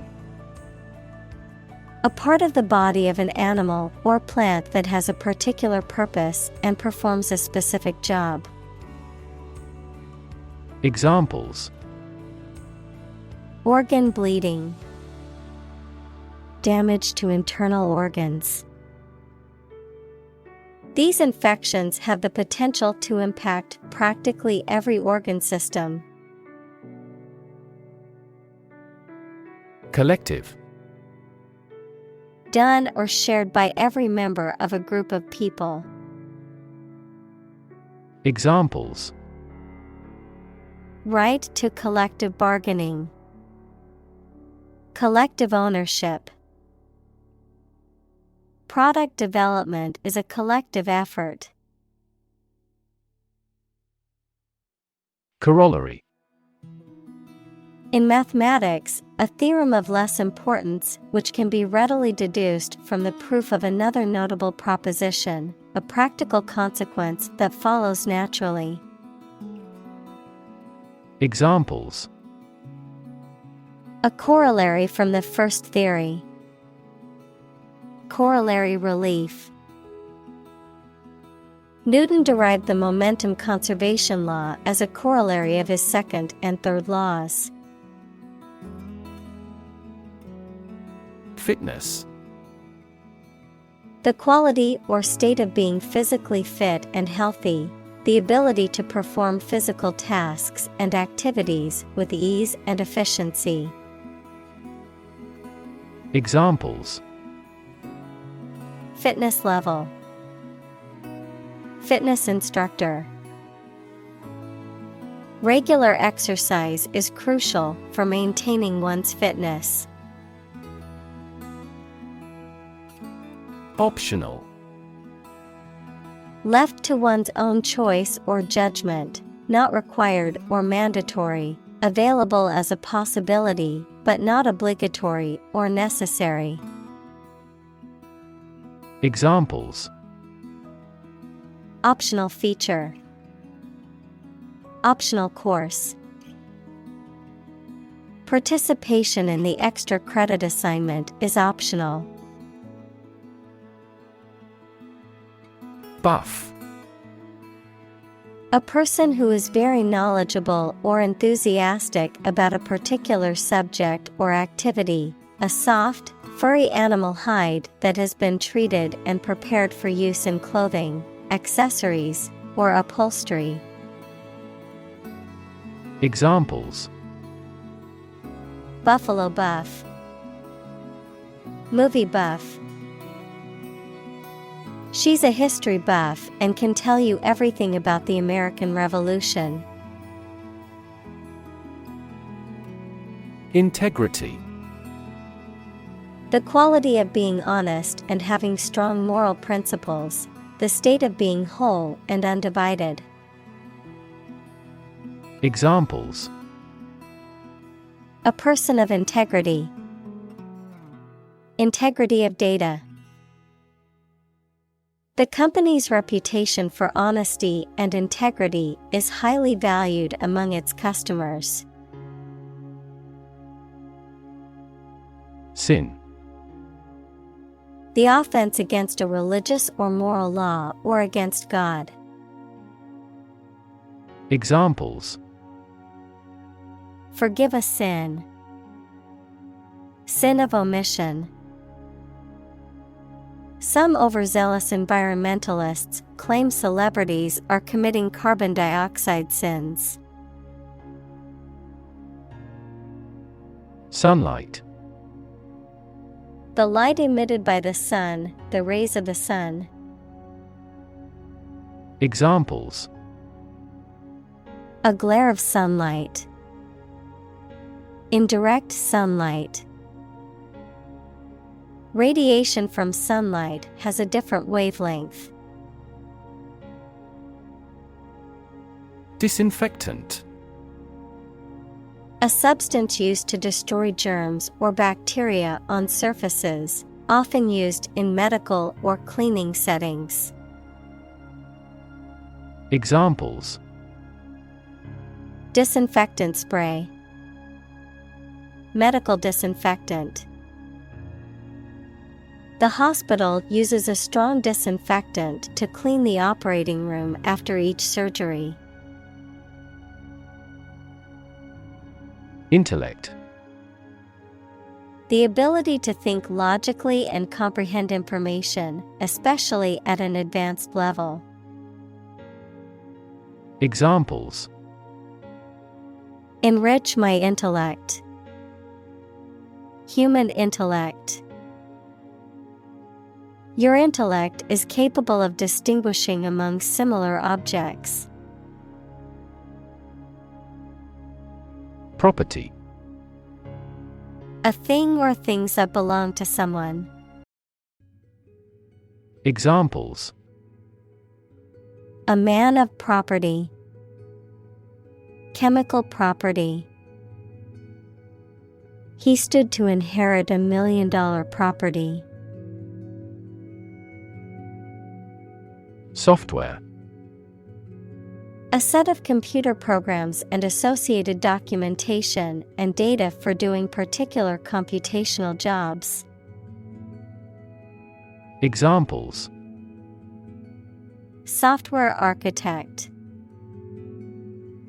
A: A part of the body of an animal or plant that has a particular purpose and performs a specific job.
B: Examples:
A: Organ bleeding. damage to internal organs. These infections have the potential to impact practically every organ system.
B: Collective.
A: Done or shared by every member of a group of people.
B: Examples:
A: Right to collective bargaining. Collective ownership. Product development is a collective effort.
B: Corollary.
A: In mathematics, a theorem of less importance which can be readily deduced from the proof of another notable proposition, a practical consequence that follows naturally.
B: Examples:
A: A corollary from the first theory. Corollary relief. Newton derived the momentum conservation law as a corollary of his second and third laws.
B: Fitness.
A: The quality or state of being physically fit and healthy, the ability to perform physical tasks and activities with ease and efficiency.
B: Examples:
A: Fitness level. Fitness instructor. Regular exercise is crucial for maintaining one's fitness.
B: Optional.
A: Left to one's own choice or judgment, not required or mandatory, available as a possibility, but not obligatory or necessary.
B: Examples:
A: Optional feature. Optional course. Participation in the extra credit assignment is optional.
B: Buff.
A: A person who is very knowledgeable or enthusiastic about a particular subject or activity, a soft, furry animal hide that has been treated and prepared for use in clothing, accessories, or upholstery.
B: Examples:
A: Buffalo buff. Movie buff. She's a history buff and can tell you everything about the American Revolution.
B: Integrity.
A: The quality of being honest and having strong moral principles, the state of being whole and undivided.
B: Examples:
A: A person of integrity. Integrity of data. The company's reputation for honesty and integrity is highly valued among its customers.
B: Sin.
A: The offense against a religious or moral law or against God.
B: Examples:
A: Forgive a sin. Sin of omission. Some overzealous environmentalists claim celebrities are committing carbon dioxide sins.
B: Sunlight.
A: The light emitted by the sun, the rays of the sun.
B: Examples:
A: A glare of sunlight. Indirect sunlight. Radiation from sunlight has a different wavelength.
B: Disinfectant.
A: A substance used to destroy germs or bacteria on surfaces, often used in medical or cleaning settings.
B: Examples:
A: Disinfectant spray. Medical disinfectant. The hospital uses a strong disinfectant to clean the operating room after each surgery.
B: Intellect.
A: The ability to think logically and comprehend information, especially at an advanced level.
B: Examples:
A: Enrich my intellect. Human intellect. Your intellect is capable of distinguishing among similar objects.
B: Property.
A: A thing or things that belong to someone.
B: Examples:
A: A man of property. Chemical property. He stood to inherit $1 million property.
B: Software.
A: A set of computer programs and associated documentation and data for doing particular computational jobs.
B: Examples:
A: Software architect.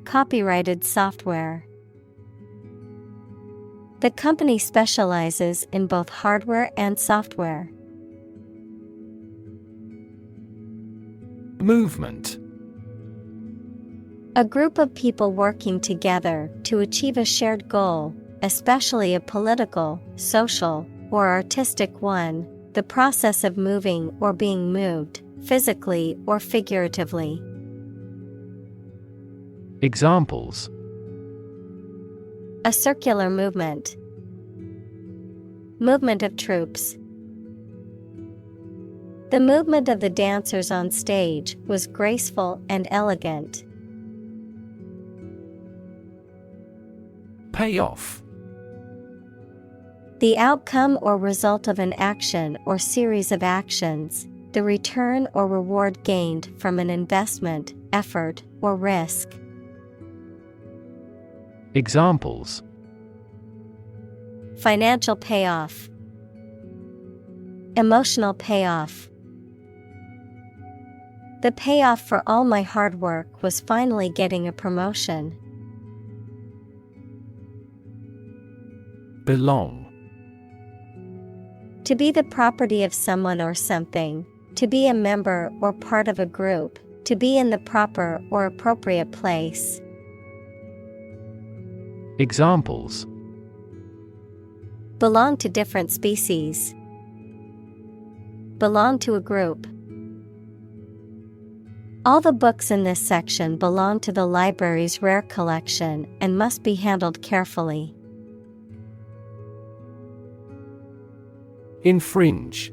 A: Copyrighted software. The company specializes in both hardware and software.
B: Movement.
A: A group of people working together to achieve a shared goal, especially a political, social, or artistic one, the process of moving or being moved, physically or figuratively.
B: Examples:
A: A circular movement. Movement of troops. The movement of the dancers on stage was graceful and elegant.
B: Payoff.
A: The outcome or result of an action or series of actions, the return or reward gained from an investment, effort, or risk.
B: Examples:
A: Financial payoff. Emotional payoff. The payoff for all my hard work was finally getting a promotion.
B: Belong.
A: To be the property of someone or something, to be a member or part of a group, to be in the proper or appropriate place.
B: Examples:
A: Belong to different species. Belong to a group. All the books in this section belong to the library's rare collection and must be handled carefully.
B: Infringe.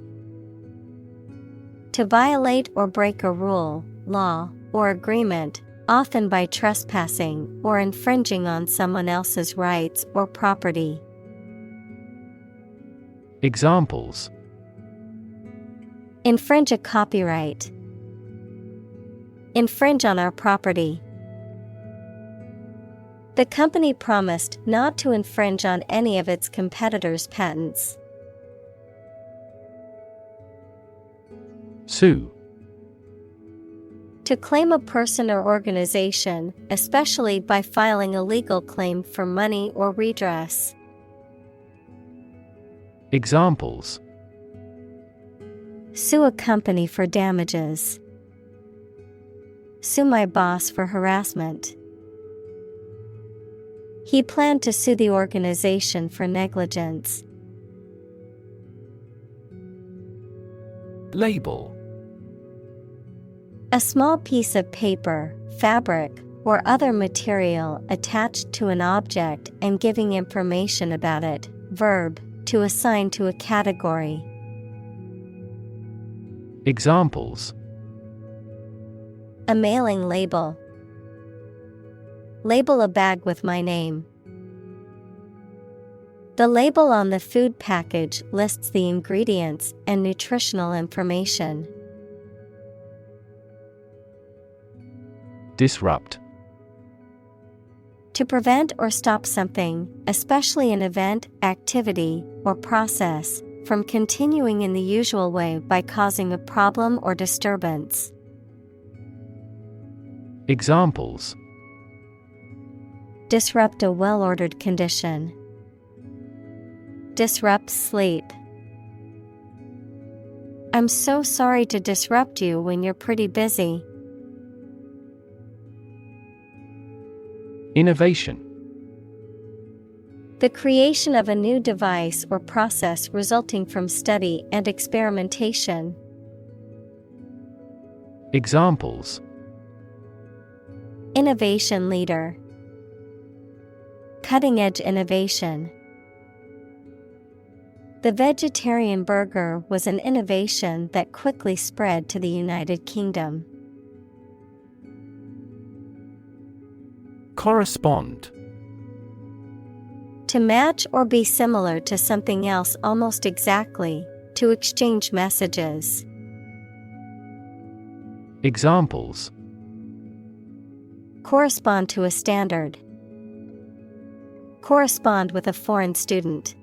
A: To violate or break a rule, law, or agreement, often by trespassing or infringing on someone else's rights or property.
B: Examples:
A: Infringe a copyright. Infringe on our property. The company promised not to infringe on any of its competitors' patents.
B: Sue.
A: To claim a person or organization, especially by filing a legal claim for money or redress.
B: Examples:
A: Sue a company for damages. Sue my boss for harassment. He planned to sue the organization for negligence.
B: Label.
A: A small piece of paper, fabric, or other material attached to an object and giving information about it. Verb, to assign to a category.
B: Examples:
A: A mailing label. Label a bag with my name. The label on the food package lists the ingredients and nutritional information.
B: Disrupt.
A: To prevent or stop something, especially an event, activity, or process, from continuing in the usual way by causing a problem or disturbance.
B: Examples:
A: Disrupt a well-ordered condition. Disrupt sleep. I'm so sorry to disrupt you when you're pretty busy.
B: Innovation.
A: The creation of a new device or process resulting from study and experimentation.
B: Examples:
A: Innovation leader. Cutting-edge innovation. The vegetarian burger was an innovation that quickly spread to the United Kingdom.
B: Correspond.
A: To match or be similar to something else almost exactly, to exchange messages.
B: Examples:
A: Correspond to a standard. Correspond with a foreign student.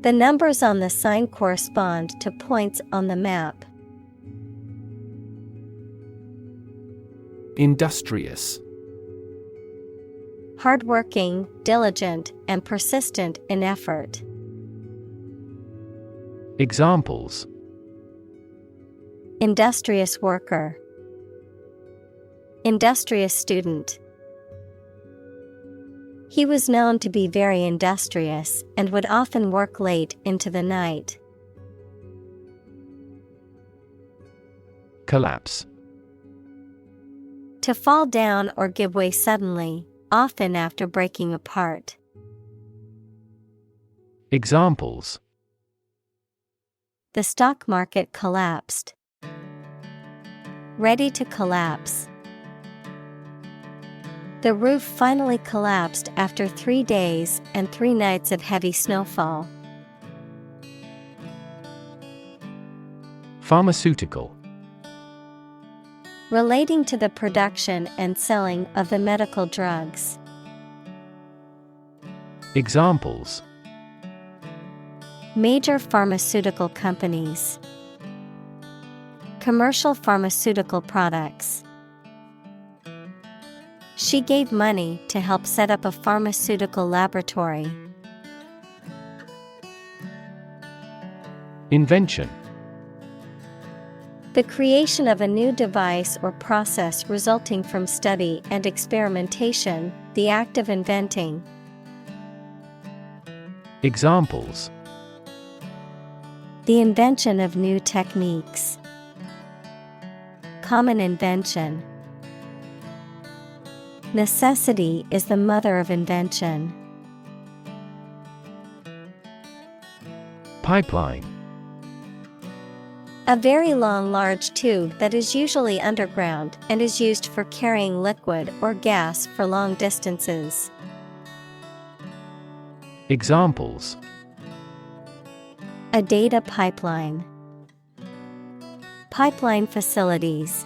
A: The numbers on the sign correspond to points on the map.
B: Industrious.
A: Hardworking, diligent, and persistent in effort.
B: Examples:
A: Industrious worker. Industrious student. He was known to be very industrious and would often work late into the night.
B: Collapse.
A: To fall down or give way suddenly, often after breaking apart.
B: Examples:
A: The stock market collapsed. Ready to collapse. The roof finally collapsed after 3 days and 3 nights of heavy snowfall.
B: Pharmaceutical.
A: Relating to the production and selling of the medical drugs.
B: Examples:
A: Major pharmaceutical companies. Commercial pharmaceutical products. She gave money to help set up a pharmaceutical laboratory.
B: Invention.
A: The creation of a new device or process resulting from study and experimentation, the act of inventing.
B: Examples:
A: The invention of new techniques. Common invention. Necessity is the mother of invention.
B: Pipeline.
A: A very long, large tube that is usually underground and is used for carrying liquid or gas for long distances.
B: Examples:
A: A data pipeline. Pipeline facilities.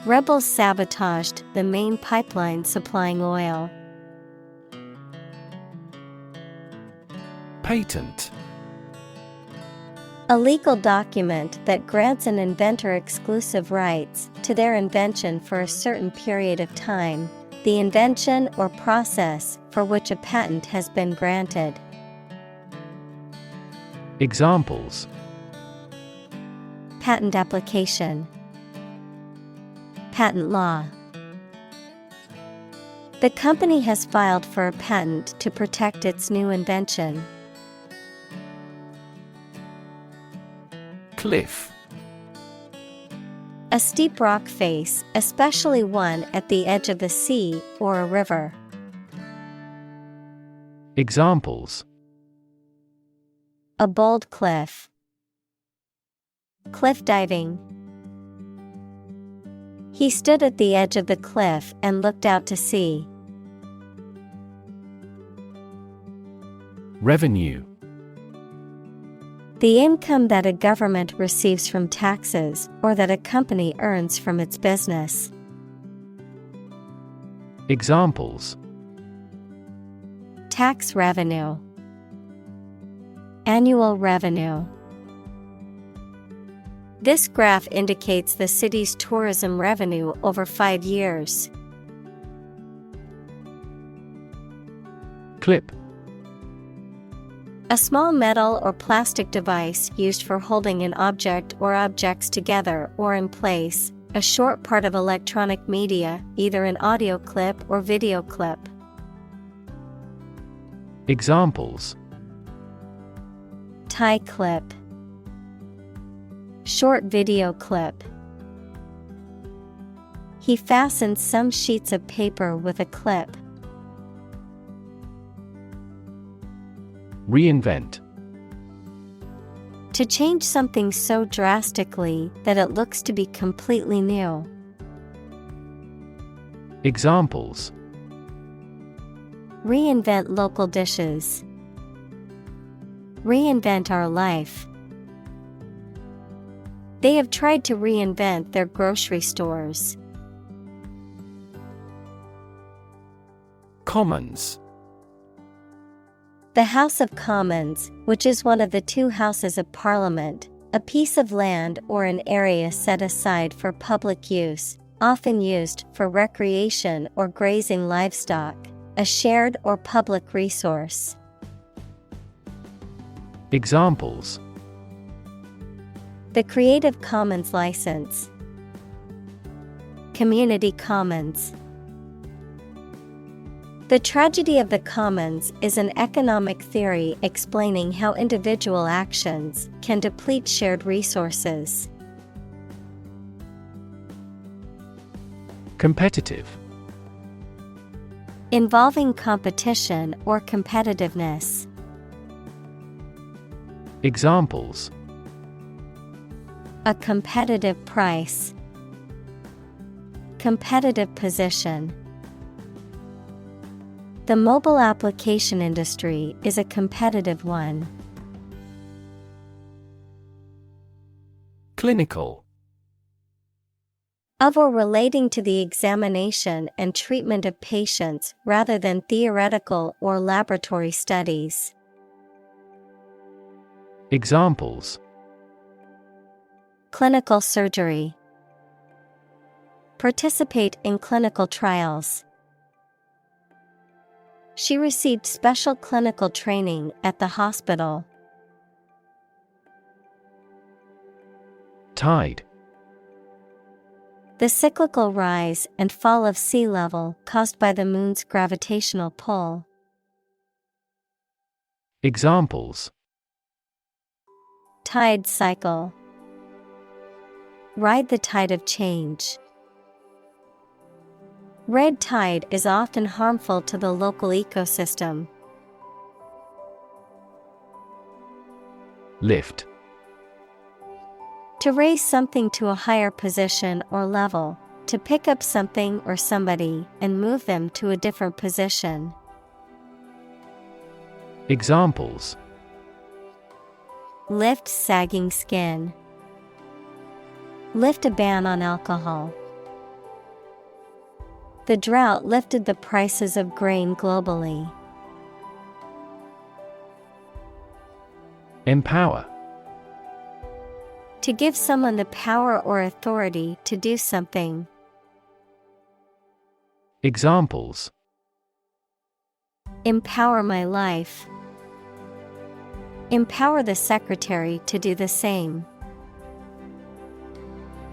A: Rebels sabotaged the main pipeline supplying oil.
B: Patent.
A: A legal document that grants an inventor exclusive rights to their invention for a certain period of time, the invention or process for which a patent has been granted.
B: Examples:
A: Patent application. Patent law. The company has filed for a patent to protect its new invention.
B: Cliff.
A: A steep rock face, especially one at the edge of the sea or a river.
B: Examples:
A: A bold cliff. Cliff diving. He stood at the edge of the cliff and looked out to sea.
B: Revenue.
A: The income that a government receives from taxes or that a company earns from its business.
B: Examples:
A: Tax revenue. Annual revenue. This graph indicates the city's tourism revenue over 5 years.
B: Clip.
A: A small metal or plastic device used for holding an object or objects together or in place, a short part of electronic media, either an audio clip or video clip.
B: Examples:
A: Tie clip, short video clip. He fastened some sheets of paper with a clip.
B: Reinvent.
A: To change something so drastically that it looks to be completely new.
B: Examples:
A: Reinvent local dishes. Reinvent our life. They have tried to reinvent their grocery stores.
B: Commons.
A: The House of Commons, which is one of the two houses of Parliament, a piece of land or an area set aside for public use, often used for recreation or grazing livestock, a shared or public resource.
B: Examples:
A: The Creative Commons license. Community Commons. The tragedy of the commons is an economic theory explaining how individual actions can deplete shared resources.
B: Competitive.
A: Involving competition or competitiveness.
B: Examples:
A: A competitive price. Competitive position. The mobile application industry is a competitive one.
B: Clinical.
A: Of or relating to the examination and treatment of patients rather than theoretical or laboratory studies.
B: Examples:
A: Clinical surgery. Participate in clinical trials. She received special clinical training at the hospital.
B: Tide.
A: The cyclical rise and fall of sea level caused by the moon's gravitational pull.
B: Examples:
A: Tide cycle. Ride the tide of change. Red tide is often harmful to the local ecosystem.
B: Lift.
A: To raise something to a higher position or level, to pick up something or somebody and move them to a different position.
B: Examples:
A: Lift sagging skin. Lift a ban on alcohol. The drought lifted the prices of grain globally.
B: Empower.
A: To give someone the power or authority to do something.
B: Examples:
A: Empower my life. Empower the secretary to do the same.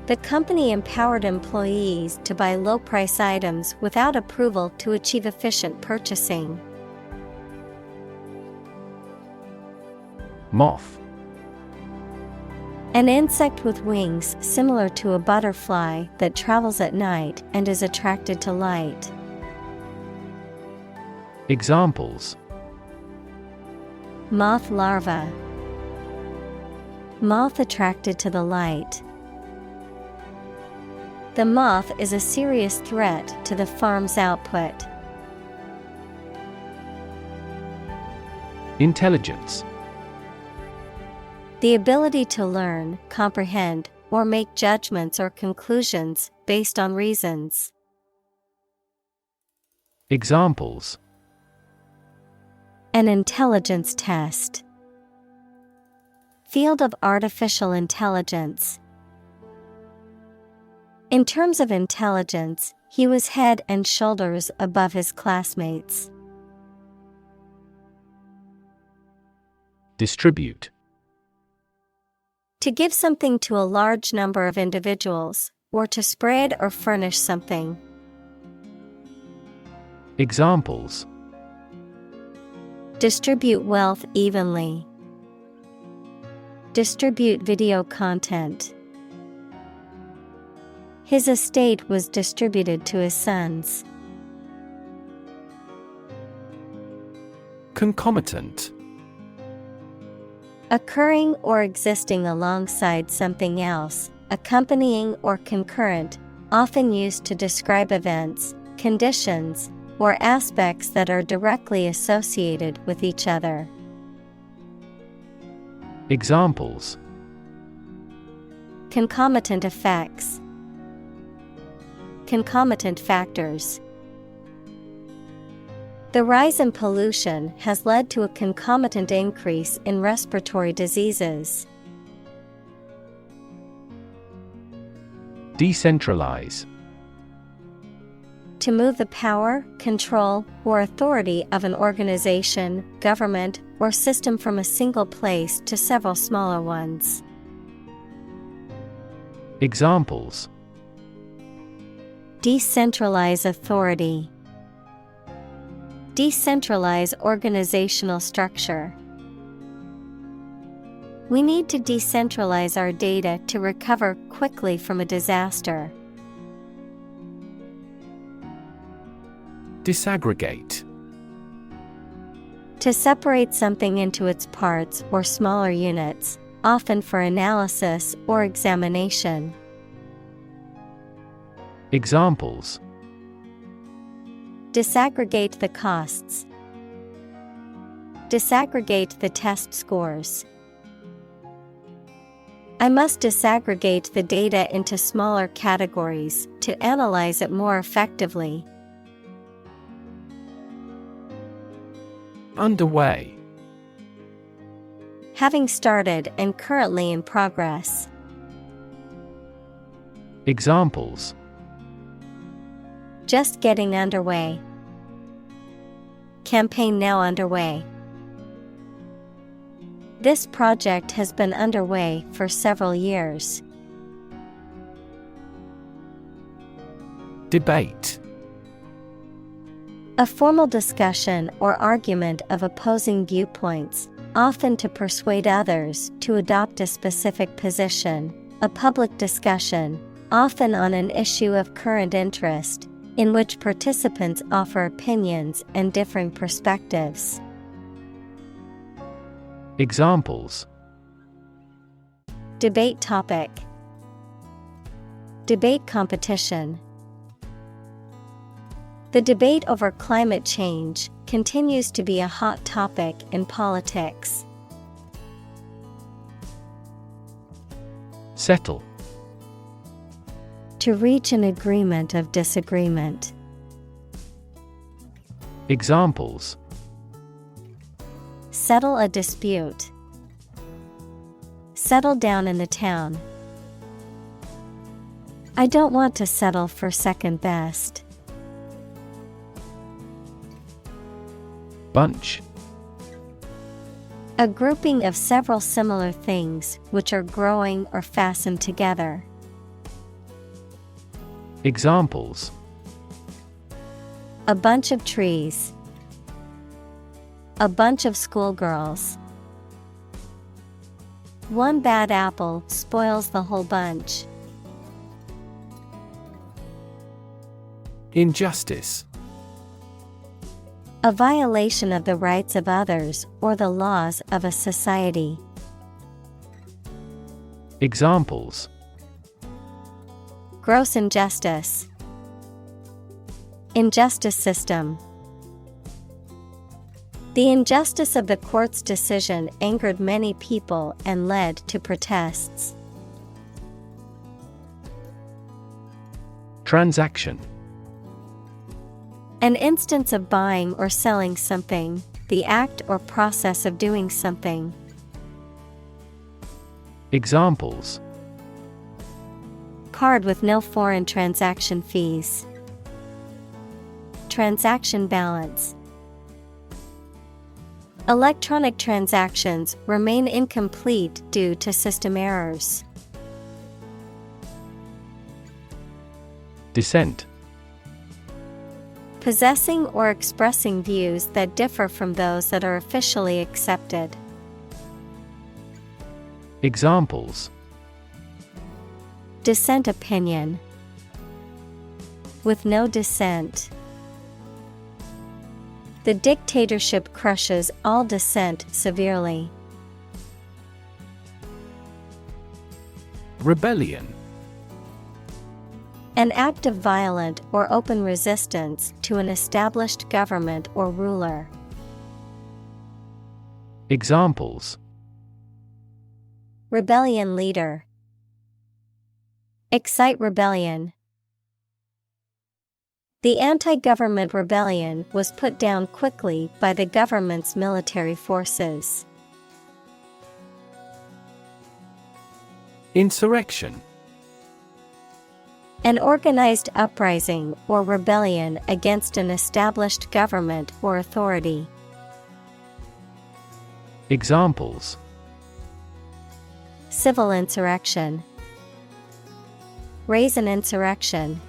A: The company empowered employees to buy low-price items without approval to achieve efficient purchasing.
B: Moth.
A: An insect with wings similar to a butterfly that travels at night and is attracted to light.
B: Examples:
A: Moth larva. Moth attracted to the light. The moth is a serious threat to the farm's output.
B: Intelligence.
A: The ability to learn, comprehend, or make judgments or conclusions based on reasons.
B: Examples:
A: An intelligence test. Field of artificial intelligence. In terms of intelligence, he was head and shoulders above his classmates.
B: Distribute.
A: To give something to a large number of individuals, or to spread or furnish something.
B: Examples:
A: Distribute wealth evenly. Distribute video content. His estate was distributed to his sons.
B: Concomitant.
A: Occurring or existing alongside something else, accompanying or concurrent, often used to describe events, conditions, or aspects that are directly associated with each other.
B: Examples:
A: Concomitant effects. Concomitant factors. The rise in pollution has led to a concomitant increase in respiratory diseases.
B: Decentralize.
A: To move the power, control, or authority of an organization, government, or system from a single place to several smaller ones.
B: Examples:
A: Decentralize authority. Decentralize organizational structure. We need to decentralize our data to recover quickly from a disaster.
B: Disaggregate.
A: To separate something into its parts or smaller units, often for analysis or examination.
B: Examples:
A: Disaggregate the costs. Disaggregate the test scores. I must disaggregate the data into smaller categories to analyze it more effectively.
B: Underway.
A: Having started and currently in progress.
B: Examples:
A: Just getting underway. Campaign now underway. This project has been underway for several years.
B: Debate.
A: A formal discussion or argument of opposing viewpoints, often to persuade others to adopt a specific position, a public discussion, often on an issue of current interest, in which participants offer opinions and differing perspectives.
B: Examples:
A: Debate topic. Debate competition. The debate over climate change continues to be a hot topic in politics.
B: Settle.
A: To reach an agreement of disagreement.
B: Examples:
A: Settle a dispute. Settle down in the town. I don't want to settle for second best.
B: Bunch.
A: A grouping of several similar things which are growing or fastened together.
B: Examples:
A: A bunch of trees. A bunch of schoolgirls. One bad apple spoils the whole bunch.
B: Injustice.
A: A violation of the rights of others or the laws of a society.
B: Examples:
A: Gross injustice. Injustice system. The injustice of the court's decision angered many people and led to protests.
B: Transaction.
A: An instance of buying or selling something, the act or process of doing something.
B: Examples:
A: Card with no foreign transaction fees. Transaction balance. Electronic transactions remain incomplete due to system errors.
B: Dissent.
A: Possessing or expressing views that differ from those that are officially accepted.
B: Examples:
A: Dissent opinion. With no dissent. The dictatorship crushes all dissent severely.
B: Rebellion.
A: An act of violent or open resistance to an established government or ruler.
B: Examples:
A: Rebellion leader. Excite rebellion. The anti-government rebellion was put down quickly by the government's military forces.
B: Insurrection.
A: An organized uprising or rebellion against an established government or authority.
B: Examples:
A: Civil insurrection. Raise an insurrection.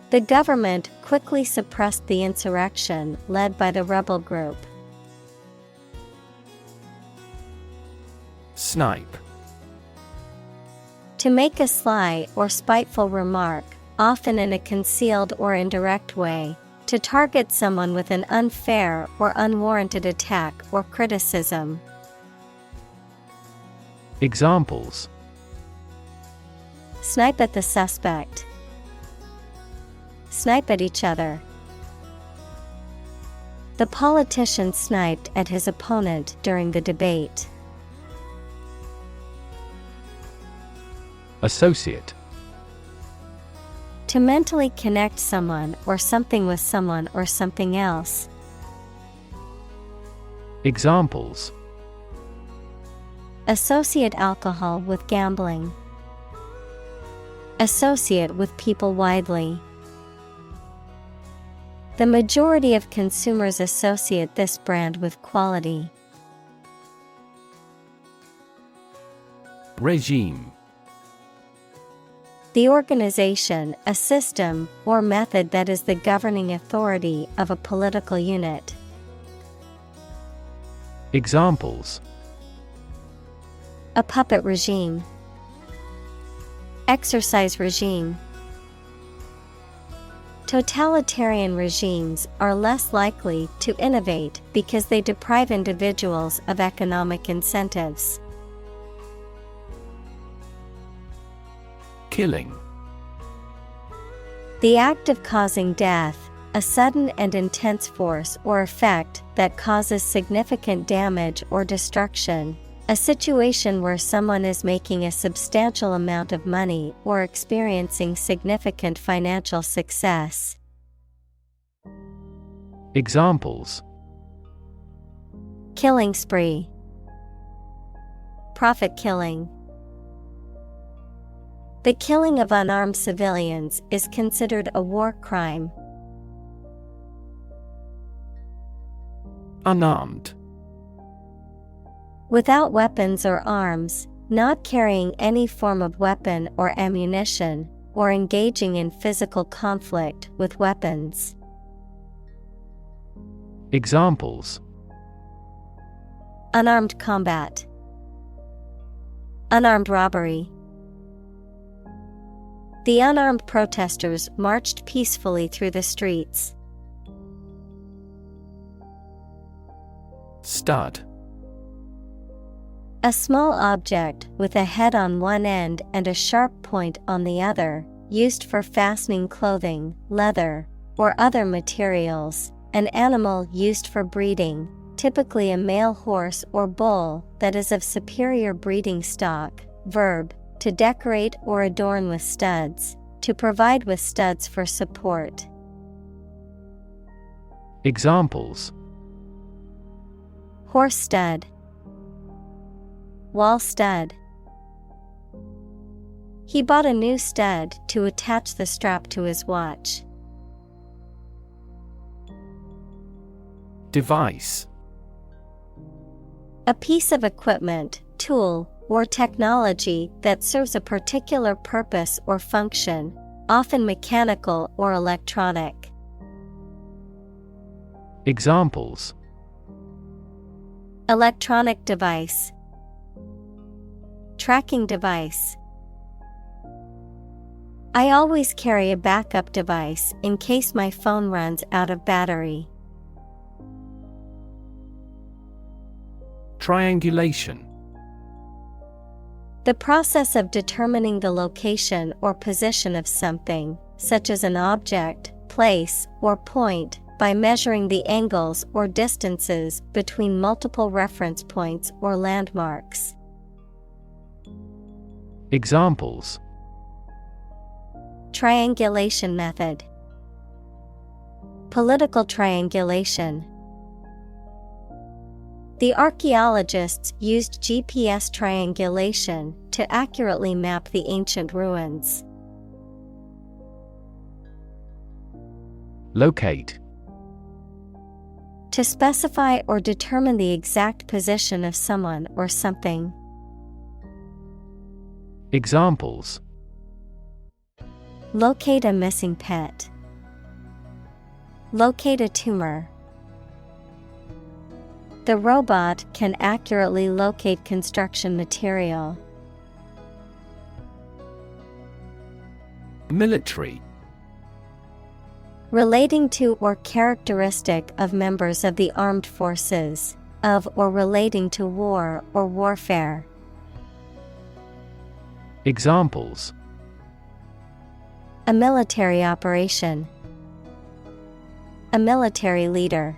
A: The government quickly suppressed the insurrection led by the rebel group.
B: Snipe.
A: To make a sly or spiteful remark, often in a concealed or indirect way, to target someone with an unfair or unwarranted attack or criticism.
B: Examples:
A: Snipe at the suspect. Snipe at each other. The politician sniped at his opponent during the debate.
B: Associate.
A: To mentally connect someone or something with someone or something else.
B: Examples:
A: Associate alcohol with gambling. Associate with people widely. The majority of consumers associate this brand with quality.
B: Regime.
A: The organization, a system, or method that is the governing authority of a political unit.
B: Examples:
A: A puppet regime. Exercise regime. Totalitarian regimes are less likely to innovate because they deprive individuals of economic incentives.
B: Killing.
A: The act of causing death, a sudden and intense force or effect that causes significant damage or destruction. A situation where someone is making a substantial amount of money or experiencing significant financial success.
B: Examples:
A: Killing spree. Profit killing. The killing of unarmed civilians is considered a war crime.
B: Unarmed.
A: Without weapons or arms, not carrying any form of weapon or ammunition, or engaging in physical conflict with weapons.
B: Examples:
A: Unarmed combat. Unarmed robbery. The unarmed protesters marched peacefully through the streets.
B: Stud.
A: A small object with a head on one end and a sharp point on the other, used for fastening clothing, leather, or other materials. An animal used for breeding, typically a male horse or bull that is of superior breeding stock. Verb: to decorate or adorn with studs, to provide with studs for support.
B: Examples:
A: Horse stud. Wall stud. He bought a new stud to attach the strap to his watch.
B: Device.
A: A piece of equipment, tool, or technology that serves a particular purpose or function, often mechanical or electronic.
B: Examples:
A: Electronic device, tracking device. I always carry a backup device in case my phone runs out of battery.
B: Triangulation.
A: The process of determining the location or position of something, such as an object, place, or point, by measuring the angles or distances between multiple reference points or landmarks.
B: Examples:
A: Triangulation method, political triangulation. The archaeologists used GPS triangulation to accurately map the ancient ruins.
B: Locate.
A: To specify or determine the exact position of someone or something.
B: Examples:
A: Locate a missing pet. Locate a tumor. The robot can accurately locate construction material.
B: Military.
A: Relating to or characteristic of members of the armed forces, of or relating to war or warfare.
B: Examples:
A: A military operation. A military leader.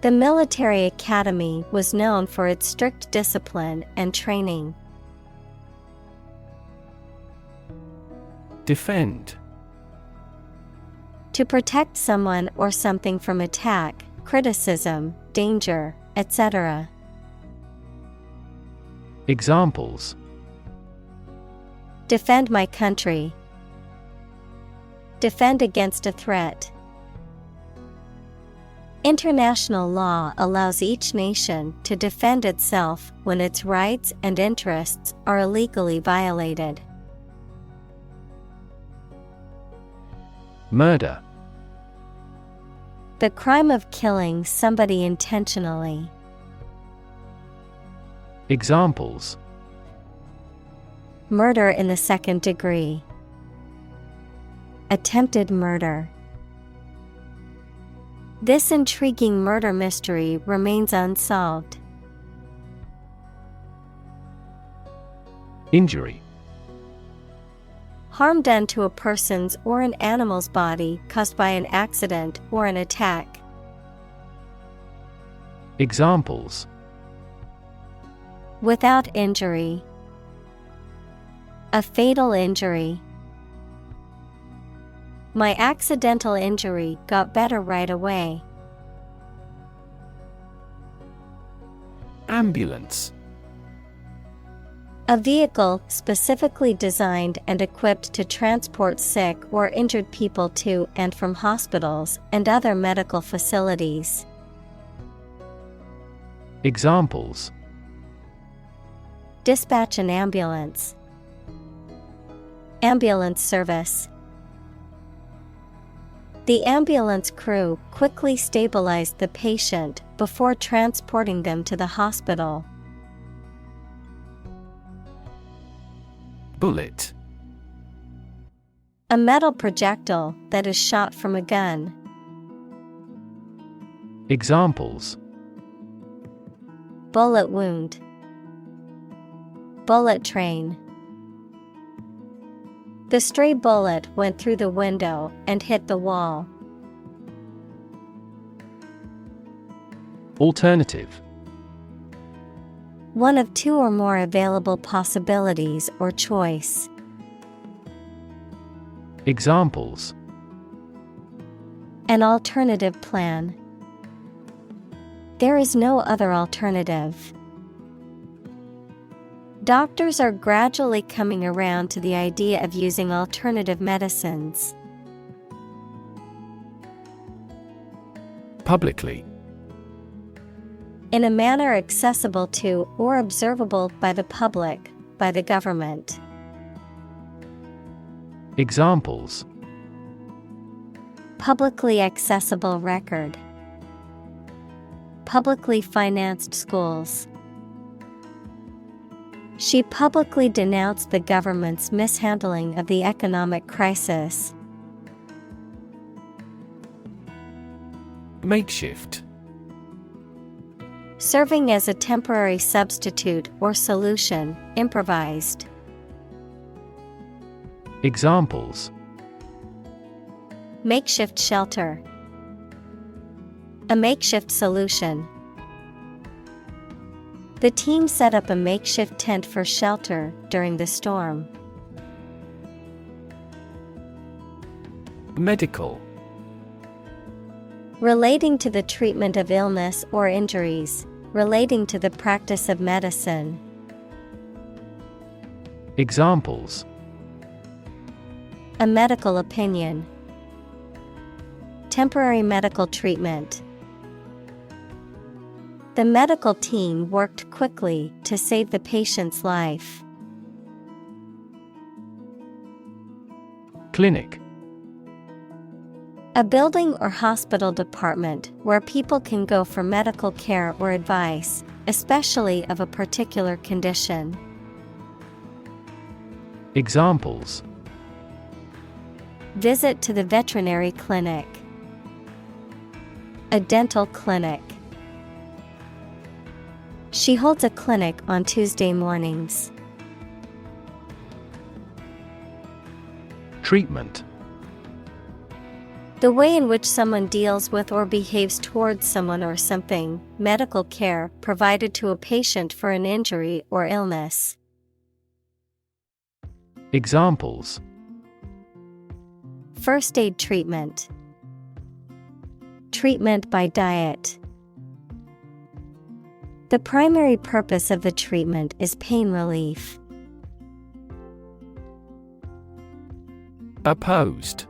A: The military academy was known for its strict discipline and training.
B: Defend.
A: To protect someone or something from attack, criticism, danger, etc.
B: Examples:
A: Defend my country. Defend against a threat. International law allows each nation to defend itself when its rights and interests are illegally violated.
B: Murder.
A: The crime of killing somebody intentionally.
B: Examples:
A: Murder in the second degree. Attempted murder. This intriguing murder mystery remains unsolved.
B: Injury.
A: Harm done to a person's or an animal's body caused by an accident or an attack.
B: Examples:
A: Without injury. A fatal injury. My accidental injury got better right away.
B: Ambulance.
A: A vehicle specifically designed and equipped to transport sick or injured people to and from hospitals and other medical facilities.
B: Examples:
A: Dispatch an ambulance. Ambulance service. The ambulance crew quickly stabilized the patient before transporting them to the hospital.
B: Bullet.
A: A metal projectile that is shot from a gun.
B: Examples:
A: Bullet wound. Bullet train. The stray bullet went through the window and hit the wall.
B: Alternative.
A: One of two or more available possibilities or choice.
B: Examples:
A: An alternative plan. There is no other alternative. Doctors are gradually coming around to the idea of using alternative medicines.
B: Publicly.
A: In a manner accessible to or observable by the public, by the government.
B: Examples:
A: Publicly accessible record. Publicly financed schools. She publicly denounced the government's mishandling of the economic crisis.
B: Makeshift.
A: Serving as a temporary substitute or solution, improvised.
B: Examples:
A: Makeshift shelter. A makeshift solution. The team set up a makeshift tent for shelter during the storm.
B: Medical.
A: Relating to the treatment of illness or injuries, relating to the practice of medicine.
B: Examples:
A: A medical opinion. Temporary medical treatment. The medical team worked quickly to save the patient's life.
B: Clinic.
A: A building or hospital department where people can go for medical care or advice, especially of a particular condition.
B: Examples:
A: Visit to the veterinary clinic. A dental clinic. She holds a clinic on Tuesday mornings.
B: Treatment.
A: The way in which someone deals with or behaves towards someone or something, medical care provided to a patient for an injury or illness.
B: Examples:
A: First aid treatment. Treatment by diet. The primary purpose of the treatment is pain relief.
B: Opposed.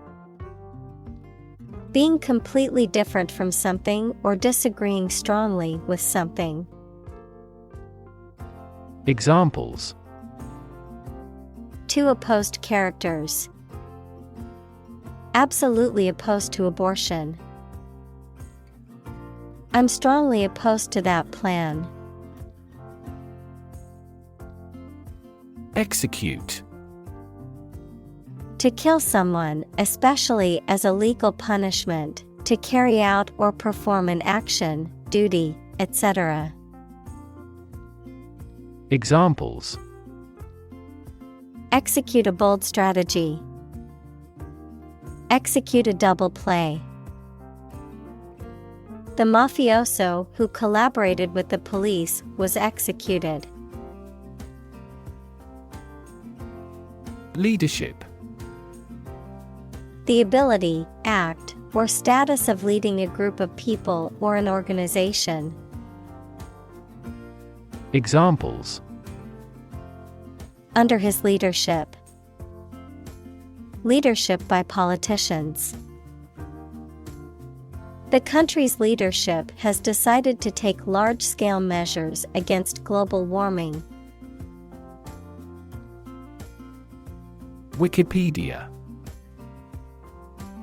A: Being completely different from something or disagreeing strongly with something.
B: Examples:
A: Two opposed characters. Absolutely opposed to abortion. I'm strongly opposed to that plan.
B: Execute.
A: To kill someone, especially as a legal punishment, to carry out or perform an action, duty, etc.
B: Examples:
A: Execute a bold strategy. Execute a double play. The mafioso who collaborated with the police was executed.
B: Leadership.
A: The ability, act, or status of leading a group of people or an organization.
B: Examples:
A: Under his leadership. Leadership by politicians. The country's leadership has decided to take large-scale measures against global warming.
B: Wikipedia.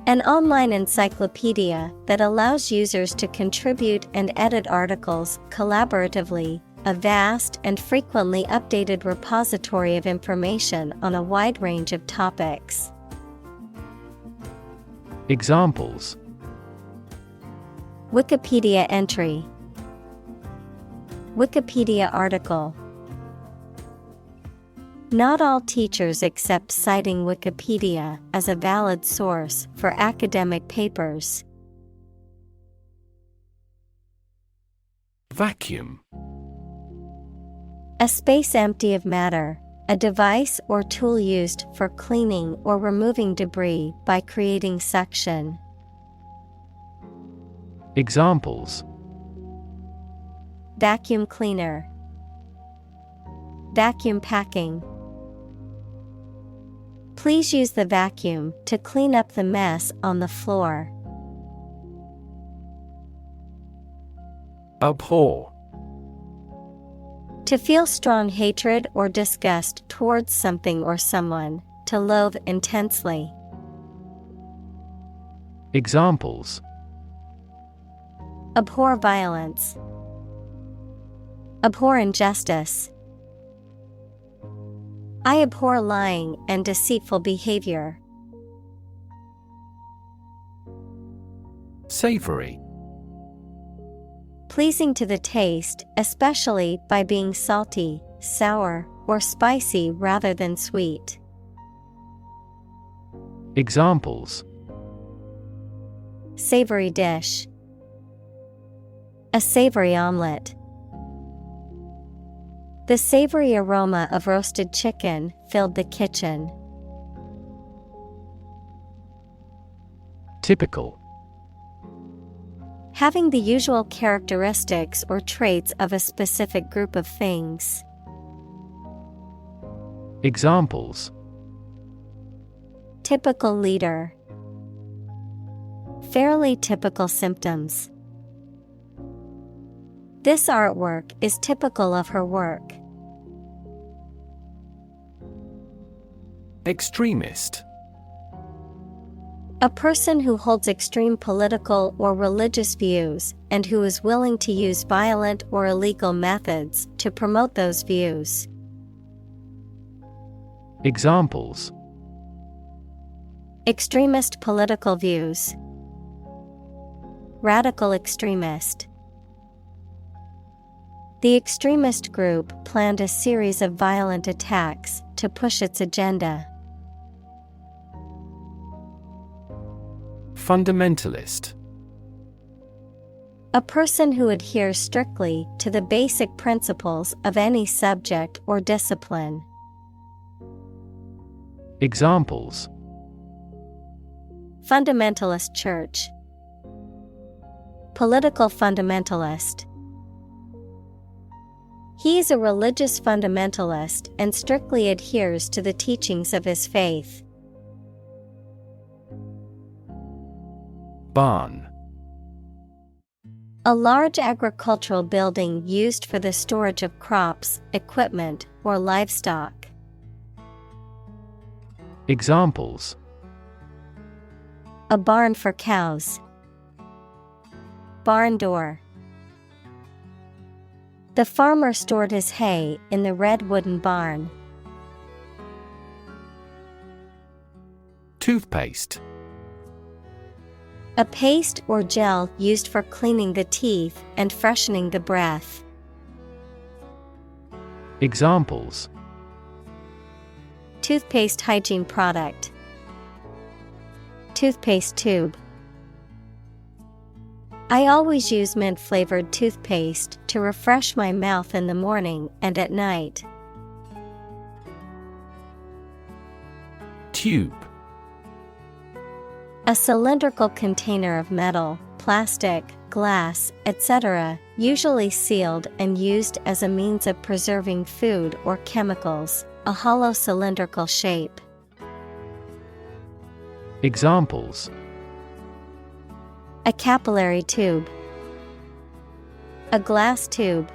A: An online encyclopedia that allows users to contribute and edit articles collaboratively, a vast and frequently updated repository of information on a wide range of topics.
B: Examples:
A: Wikipedia entry. Wikipedia article. Not all teachers accept citing Wikipedia as a valid source for academic papers.
B: Vacuum.
A: A space empty of matter, a device or tool used for cleaning or removing debris by creating suction.
B: Examples:
A: Vacuum cleaner. Vacuum packing. Please use the vacuum to clean up the mess on the floor.
B: Abhor.
A: To feel strong hatred or disgust towards something or someone, to loathe intensely.
B: Examples:
A: Abhor violence. Abhor injustice. I abhor lying and deceitful behavior.
B: Savory.
A: Pleasing to the taste, especially by being salty, sour, or spicy rather than sweet.
B: Examples:
A: Savory dish. A savory omelet. The savory aroma of roasted chicken filled the kitchen.
B: Typical.
A: Having the usual characteristics or traits of a specific group of things.
B: Examples:
A: Typical leader. Fairly typical symptoms. This artwork is typical of her work.
B: Extremist.
A: A person who holds extreme political or religious views and who is willing to use violent or illegal methods to promote those views.
B: Examples:
A: Extremist political views. Radical extremist. The extremist group planned a series of violent attacks to push its agenda.
B: Fundamentalist.
A: A person who adheres strictly to the basic principles of any subject or discipline.
B: Examples:
A: Fundamentalist church. Political fundamentalist. He is a religious fundamentalist and strictly adheres to the teachings of his faith.
B: Barn.
A: A large agricultural building used for the storage of crops, equipment, or livestock.
B: Examples:
A: A barn for cows. Barn door. The farmer stored his hay in the red wooden barn.
B: Toothpaste.
A: A paste or gel used for cleaning the teeth and freshening the breath.
B: Examples:
A: Toothpaste hygiene product. Toothpaste tube. I always use mint-flavored toothpaste to refresh my mouth in the morning and at night.
B: Tube.
A: A cylindrical container of metal, plastic, glass, etc., usually sealed and used as a means of preserving food or chemicals, a hollow cylindrical shape.
B: Examples:
A: A capillary tube. A glass tube.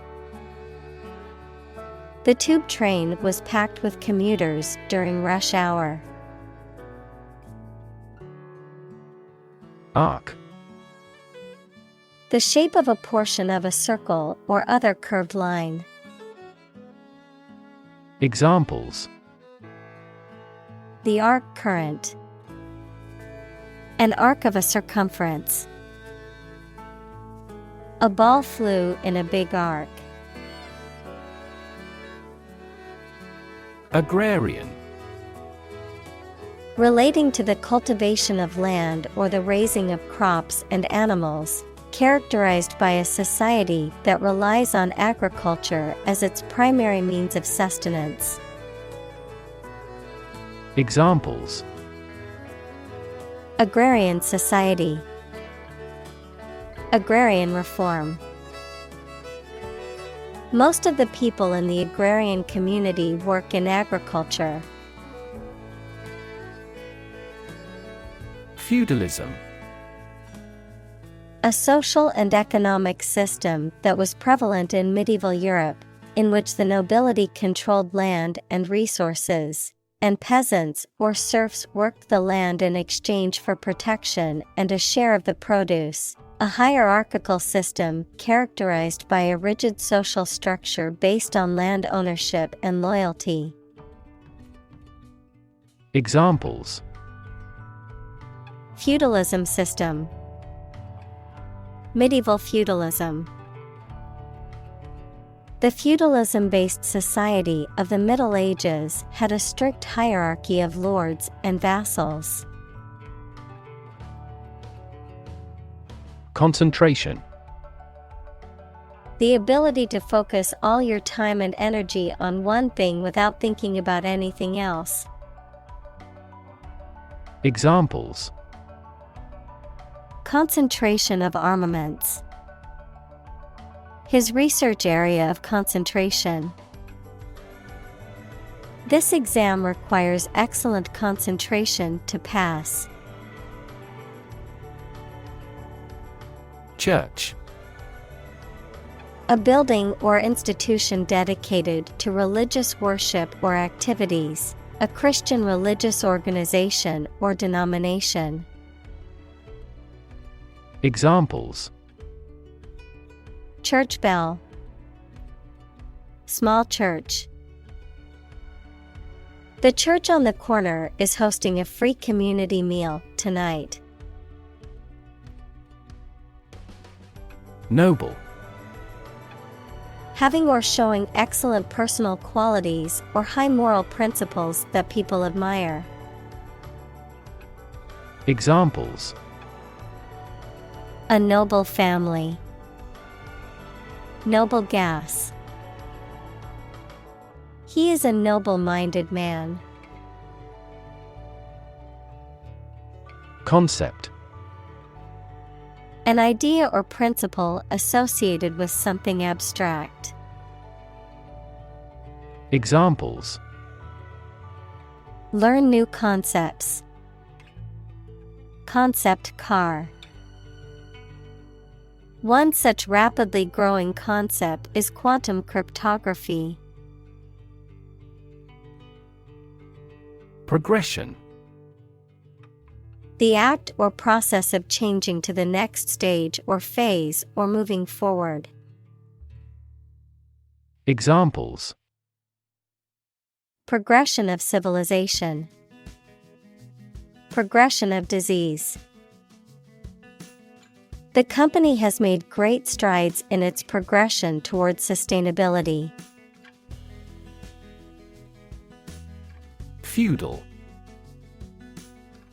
A: The tube train was packed with commuters during rush hour.
B: Arc.
A: The shape of a portion of a circle or other curved line.
B: Examples:
A: The arc current. An arc of a circumference. A ball flew in a big arc.
B: Agrarian.
A: Relating to the cultivation of land or the raising of crops and animals, characterized by a society that relies on agriculture as its primary means of sustenance.
B: Examples:
A: Agrarian society. Agrarian reform. Most of the people in the agrarian community work in agriculture.
B: Feudalism.
A: A A social and economic system that was prevalent in medieval Europe, in which the nobility controlled land and resources, and peasants or serfs worked the land in exchange for protection and a share of the produce. A hierarchical system characterized by a rigid social structure based on land ownership and loyalty.
B: Examples:
A: Feudalism system. Medieval feudalism. The feudalism-based society of the Middle Ages had a strict hierarchy of lords and vassals.
B: Concentration.
A: The ability to focus all your time and energy on one thing without thinking about anything else.
B: Examples:
A: Concentration of armaments. His research area of concentration. This exam requires excellent concentration to pass.
B: Church.
A: A building or institution dedicated to religious worship or activities, a Christian religious organization or denomination.
B: Examples:
A: Church bell. Small church. The church on the corner is hosting a free community meal tonight.
B: Noble.
A: Having or showing excellent personal qualities or high moral principles that people admire.
B: Examples:
A: A noble family. Noble gas. He is a noble-minded man.
B: Concept.
A: An idea or principle associated with something abstract.
B: Examples:
A: Learn new concepts. Concept car. One such rapidly growing concept is quantum cryptography.
B: Progression.
A: The act or process of changing to the next stage or phase or moving forward.
B: Examples:
A: Progression of civilization. Progression of disease. The company has made great strides in its progression towards sustainability.
B: Feudal.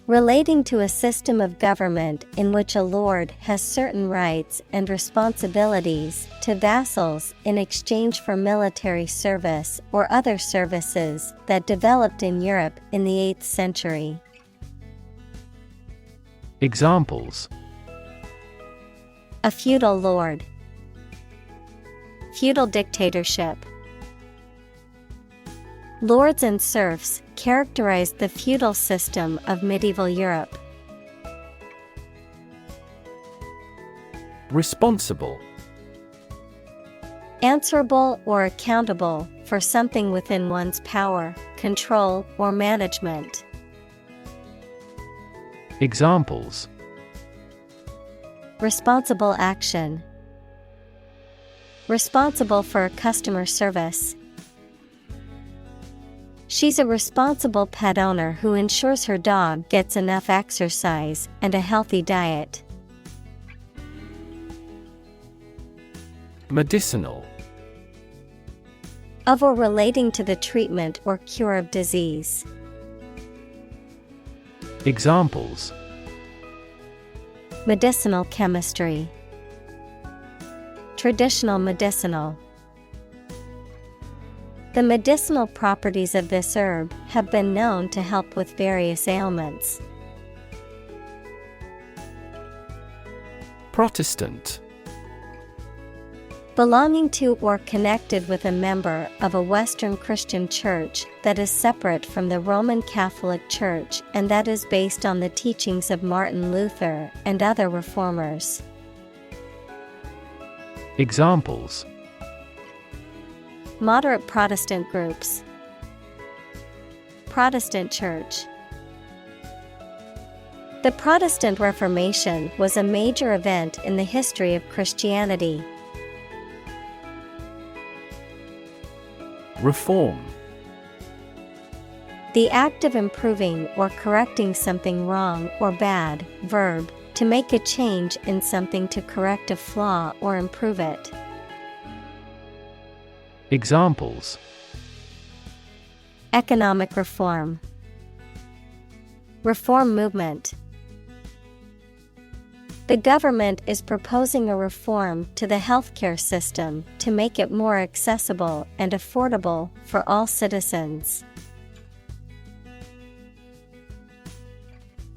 A: Relating to a system of government in which a lord has certain rights and responsibilities to vassals in exchange for military service or other services that developed in Europe in the 8th century.
B: Examples:
A: A feudal lord. Feudal dictatorship. Lords and serfs characterized the feudal system of medieval Europe.
B: Responsible.
A: Answerable or accountable for something within one's power, control, or management.
B: Examples:
A: Responsible action. Responsible for customer service. She's a responsible pet owner who ensures her dog gets enough exercise and a healthy diet.
B: Medicinal.
A: Of or relating to the treatment or cure of disease.
B: Examples:
A: Medicinal chemistry. Traditional medicinal. The medicinal properties of this herb have been known to help with various ailments.
B: Protestant.
A: Belonging to or connected with a member of a Western Christian church that is separate from the Roman Catholic Church and that is based on the teachings of Martin Luther and other reformers.
B: Examples:
A: Moderate Protestant groups. Protestant Church. The Protestant Reformation was a major event in the history of Christianity.
B: Reform.
A: The act of improving or correcting something wrong or bad. Verb, to make a change in something to correct a flaw or improve it.
B: Examples:
A: Economic reform. Reform movement. The government is proposing a reform to the healthcare system to make it more accessible and affordable for all citizens.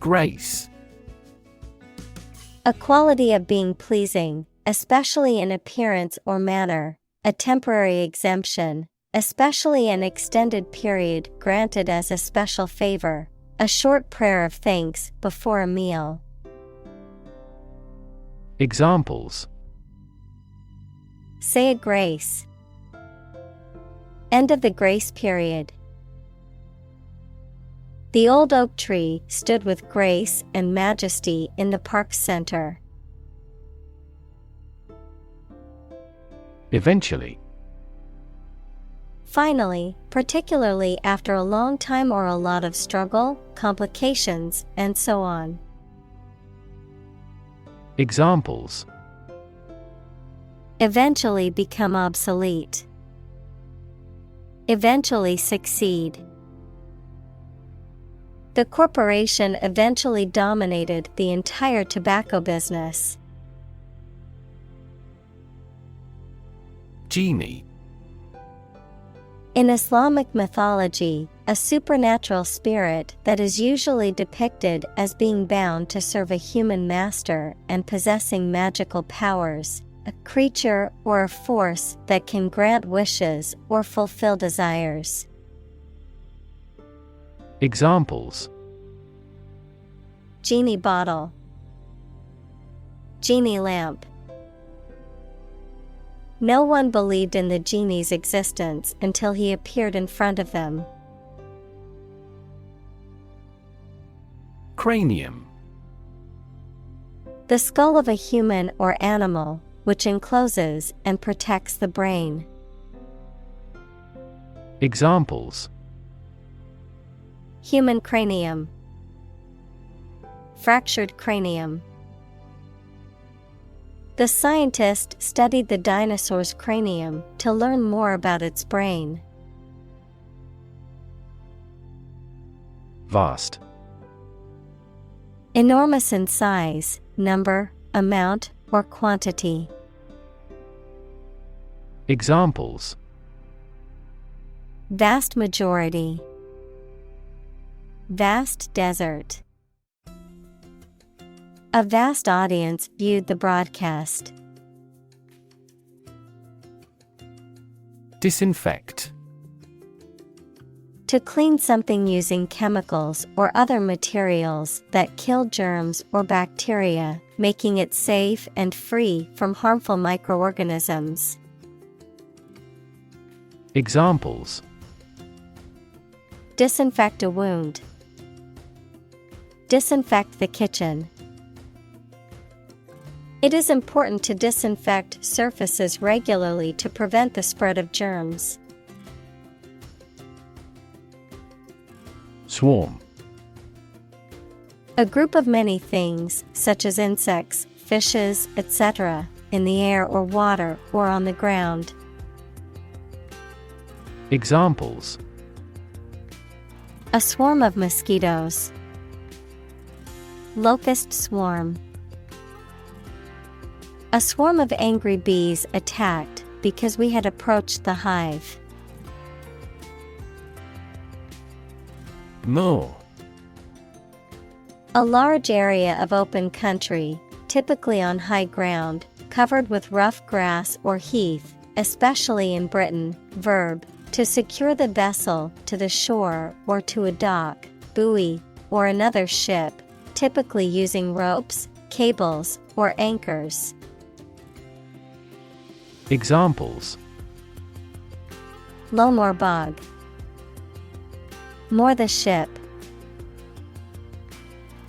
B: Grace.
A: A quality of being pleasing, especially in appearance or manner, a temporary exemption, especially an extended period granted as a special favor, a short prayer of thanks before a meal.
B: Examples:
A: Say a grace. End of the grace period. The old oak tree stood with grace and majesty in the park center.
B: Eventually.
A: Finally, particularly after a long time or a lot of struggle, complications, and so on.
B: Examples:
A: Eventually become obsolete. Eventually succeed. The corporation eventually dominated the entire tobacco business.
B: Genie.
A: In Islamic mythology, a supernatural spirit that is usually depicted as being bound to serve a human master and possessing magical powers, a creature or a force that can grant wishes or fulfill desires.
B: Examples:
A: Genie bottle. Genie lamp. No one believed in the genie's existence until he appeared in front of them.
B: Cranium.
A: The skull of a human or animal, which encloses and protects the brain.
B: Examples:
A: Human cranium. Fractured cranium. The scientist studied the dinosaur's cranium to learn more about its brain.
B: Vast.
A: Enormous in size, number, amount, or quantity.
B: Examples:
A: Vast majority. Vast desert. A vast audience viewed the broadcast.
B: Disinfect.
A: To clean something using chemicals or other materials that kill germs or bacteria, making it safe and free from harmful microorganisms.
B: Examples:
A: Disinfect a wound. Disinfect the kitchen. It is important to disinfect surfaces regularly to prevent the spread of germs.
B: Swarm.
A: A group of many things, such as insects, fishes, etc., in the air or water or on the ground.
B: Examples:
A: A swarm of mosquitoes. Locust swarm. A swarm of angry bees attacked because we had approached the hive.
B: Moor.
A: A large area of open country, typically on high ground, covered with rough grass or heath, especially in Britain. Verb, to secure the vessel to the shore or to a dock, buoy, or another ship, typically using ropes, cables, or anchors.
B: Examples:
A: loam or bog. Moor the ship.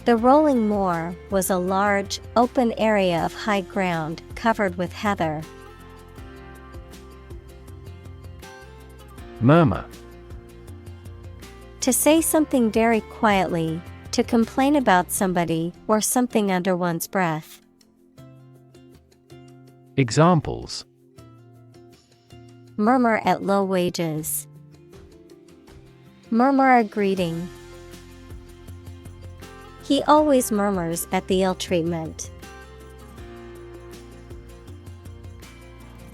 A: The rolling moor was a large, open area of high ground covered with heather.
B: Murmur.
A: To say something very quietly, to complain about somebody or something under one's breath.
B: Examples:
A: Murmur at low wages. Murmur a greeting. He always murmurs at the ill treatment.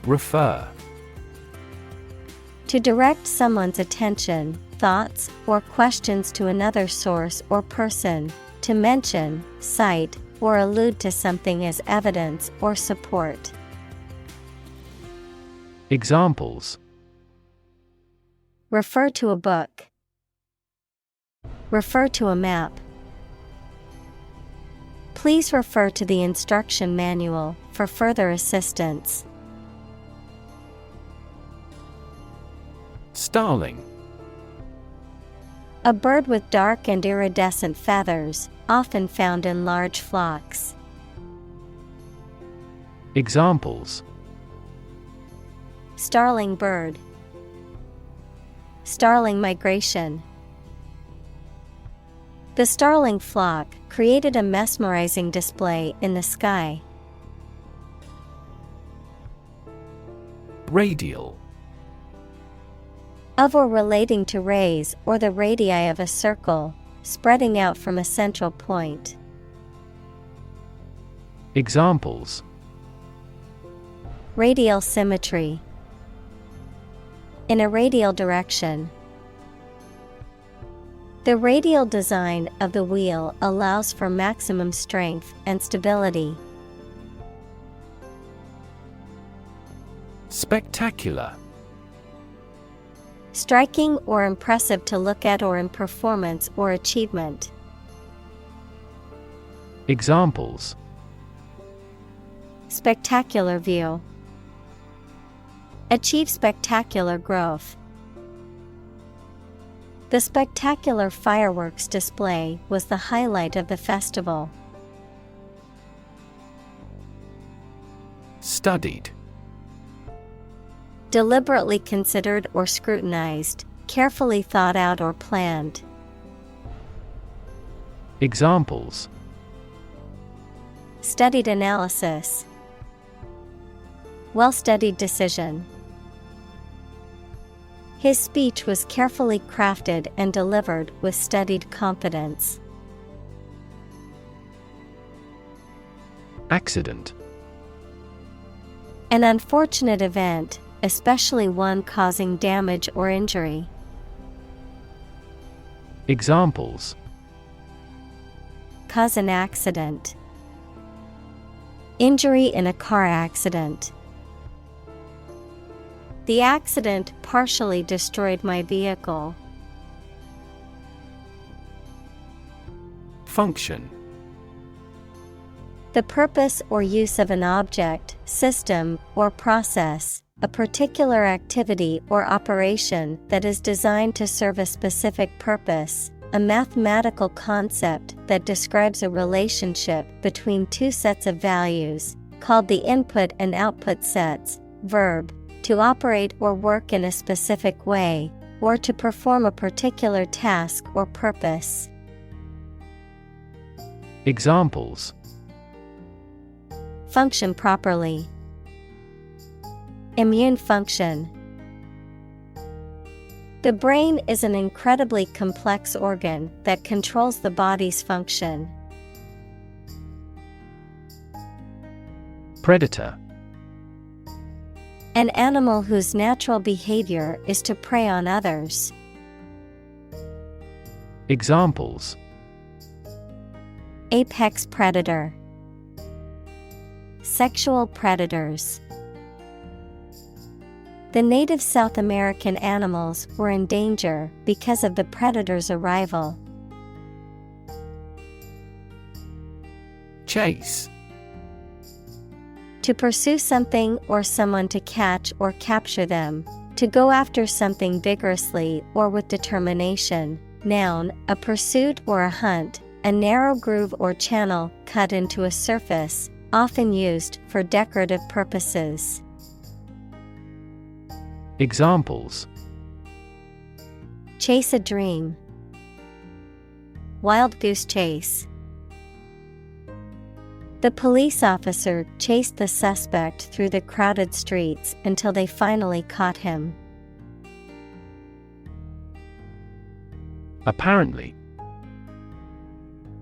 B: Refer.
A: To direct someone's attention, thoughts, or questions to another source or person, to mention, cite, or allude to something as evidence or support.
B: Examples:
A: Refer to a book. Refer to a map. Please refer to the instruction manual for further assistance.
B: Starling.
A: A bird with dark and iridescent feathers, often found in large flocks.
B: Examples:
A: Starling bird. Starling migration. The starling flock created a mesmerizing display in the sky.
B: Radial.
A: Of or relating to rays or the radii of a circle, spreading out from a central point.
B: Examples:
A: Radial symmetry. In a radial direction. The radial design of the wheel allows for maximum strength and stability.
B: Spectacular.
A: Striking or impressive to look at or in performance or achievement.
B: Examples:
A: Spectacular view. Achieve spectacular growth. The spectacular fireworks display was the highlight of the festival.
B: Studied.
A: Deliberately considered or scrutinized, carefully thought out or planned.
B: Examples:
A: Studied analysis. Well-studied decision. His speech was carefully crafted and delivered with studied confidence.
B: Accident.
A: An unfortunate event, especially one causing damage or injury.
B: Examples:
A: Cause an accident. Injury in a car accident. The accident partially destroyed my vehicle.
B: Function.
A: The purpose or use of an object, system, or process, a particular activity or operation that is designed to serve a specific purpose, a mathematical concept that describes a relationship between two sets of values, called the input and output sets. Verb, to operate or work in a specific way, or to perform a particular task or purpose.
B: Examples:
A: Function properly. Immune function. The brain is an incredibly complex organ that controls the body's function.
B: Predator.
A: An animal whose natural behavior is to prey on others.
B: Examples:
A: Apex predator. Sexual predators. The native South American animals were in danger because of the predator's arrival.
B: Chase.
A: To pursue something or someone, to catch or capture them. To go after something vigorously or with determination. Noun, a pursuit or a hunt, a narrow groove or channel cut into a surface, often used for decorative purposes.
B: Examples:
A: Chase a dream. Wild goose chase. The police officer chased the suspect through the crowded streets until they finally caught him.
B: Apparently.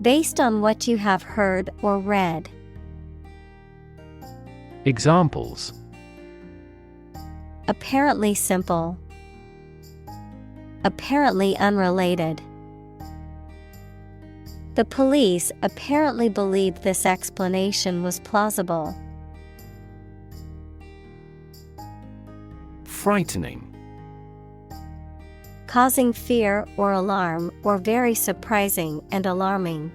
A: Based on what you have heard or read.
B: Examples:
A: Apparently simple. Apparently unrelated. The police apparently believed this explanation was plausible.
B: Frightening.
A: Causing fear or alarm, or very surprising and alarming.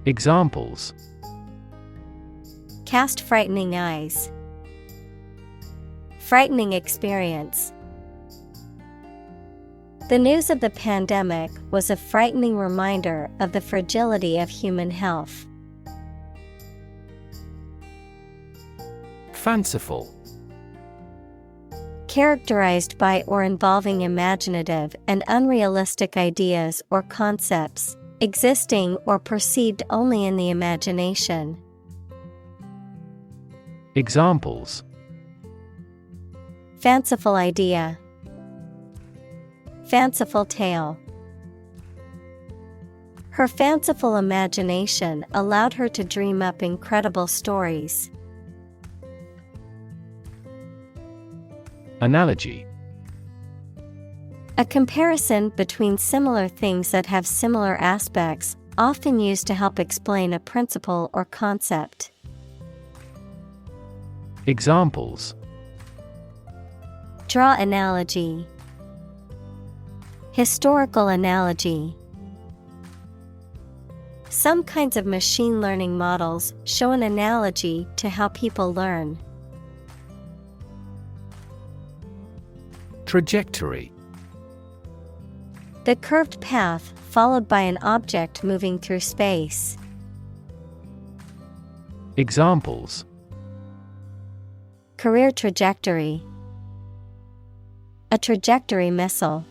B: Examples:
A: Cast frightening eyes. Frightening experience. The news of the pandemic was a frightening reminder of the fragility of human health.
B: Fanciful.
A: Characterized by or involving imaginative and unrealistic ideas or concepts, existing or perceived only in the imagination.
B: Examples:
A: Fanciful idea. Fanciful tale. Her fanciful imagination allowed her to dream up incredible stories.
B: Analogy.
A: A comparison between similar things that have similar aspects, often used to help explain a principle or concept.
B: Examples:
A: Draw analogy. Historical analogy. Some kinds of machine learning models show an analogy to how people learn.
B: Trajectory.
A: The curved path followed by an object moving through space.
B: Examples:
A: Career trajectory. A trajectory missile.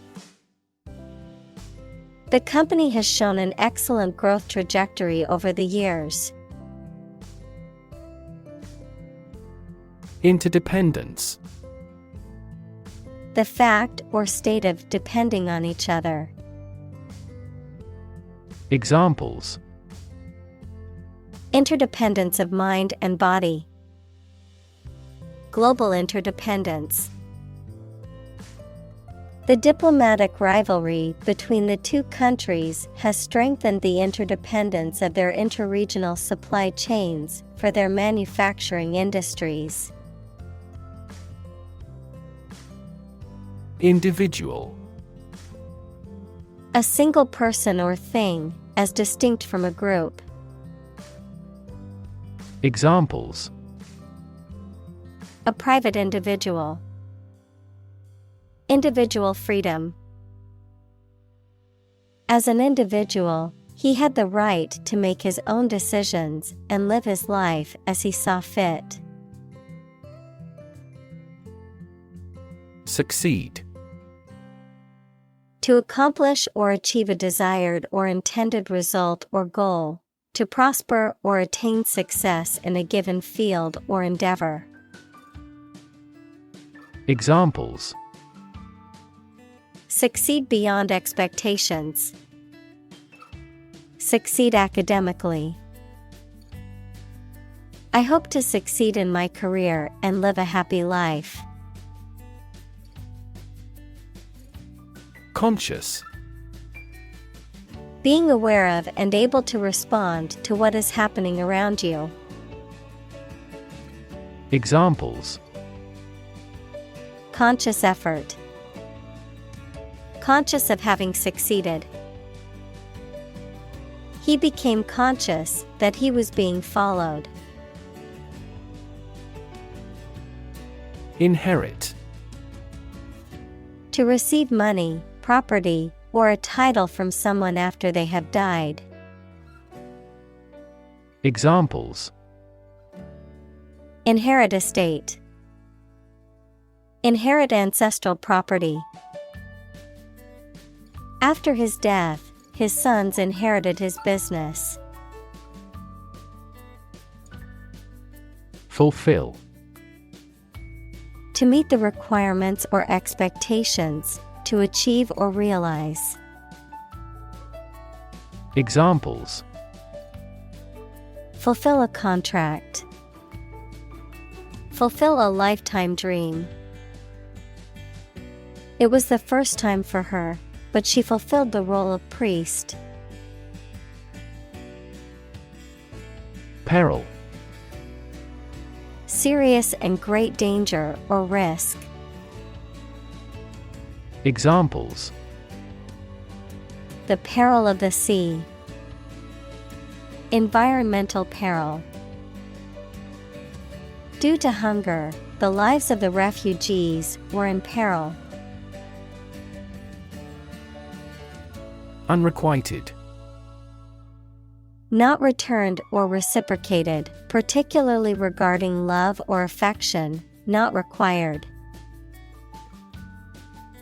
A: The company has shown an excellent growth trajectory over the years.
B: Interdependence.
A: The fact or state of depending on each other.
B: Examples:
A: Interdependence of mind and body. Global interdependence. The diplomatic rivalry between the two countries has strengthened the interdependence of their interregional supply chains for their manufacturing industries.
B: Individual.
A: A single person or thing, as distinct from a group.
B: Examples:
A: A private individual. Individual freedom. As an individual, he had the right to make his own decisions and live his life as he saw fit.
B: Succeed.
A: To accomplish or achieve a desired or intended result or goal. To prosper or attain success in a given field or endeavor.
B: Examples:
A: Succeed beyond expectations. Succeed academically. I hope to succeed in my career and live a happy life.
B: Conscious.
A: Being aware of and able to respond to what is happening around you.
B: Examples:
A: Conscious effort. Conscious of having succeeded. He became conscious that he was being followed.
B: Inherit.
A: To receive money, property, or a title from someone after they have died.
B: Examples:
A: Inherit estate. Inherit ancestral property. After his death, his sons inherited his business.
B: Fulfill.
A: To meet the requirements or expectations, to achieve or realize.
B: Examples:
A: Fulfill a contract. Fulfill a lifetime dream. It was the first time for her, but she fulfilled the role of priest.
B: Peril.
A: Serious and great danger or risk.
B: Examples:
A: The peril of the sea. Environmental peril. Due to hunger, the lives of the refugees were in peril.
B: Unrequited.
A: Not returned or reciprocated, particularly regarding love or affection, not required.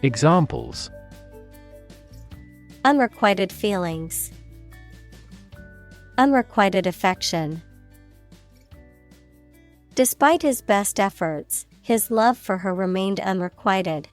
B: Examples:
A: Unrequited feelings. Unrequited affection. Despite his best efforts, his love for her remained unrequited.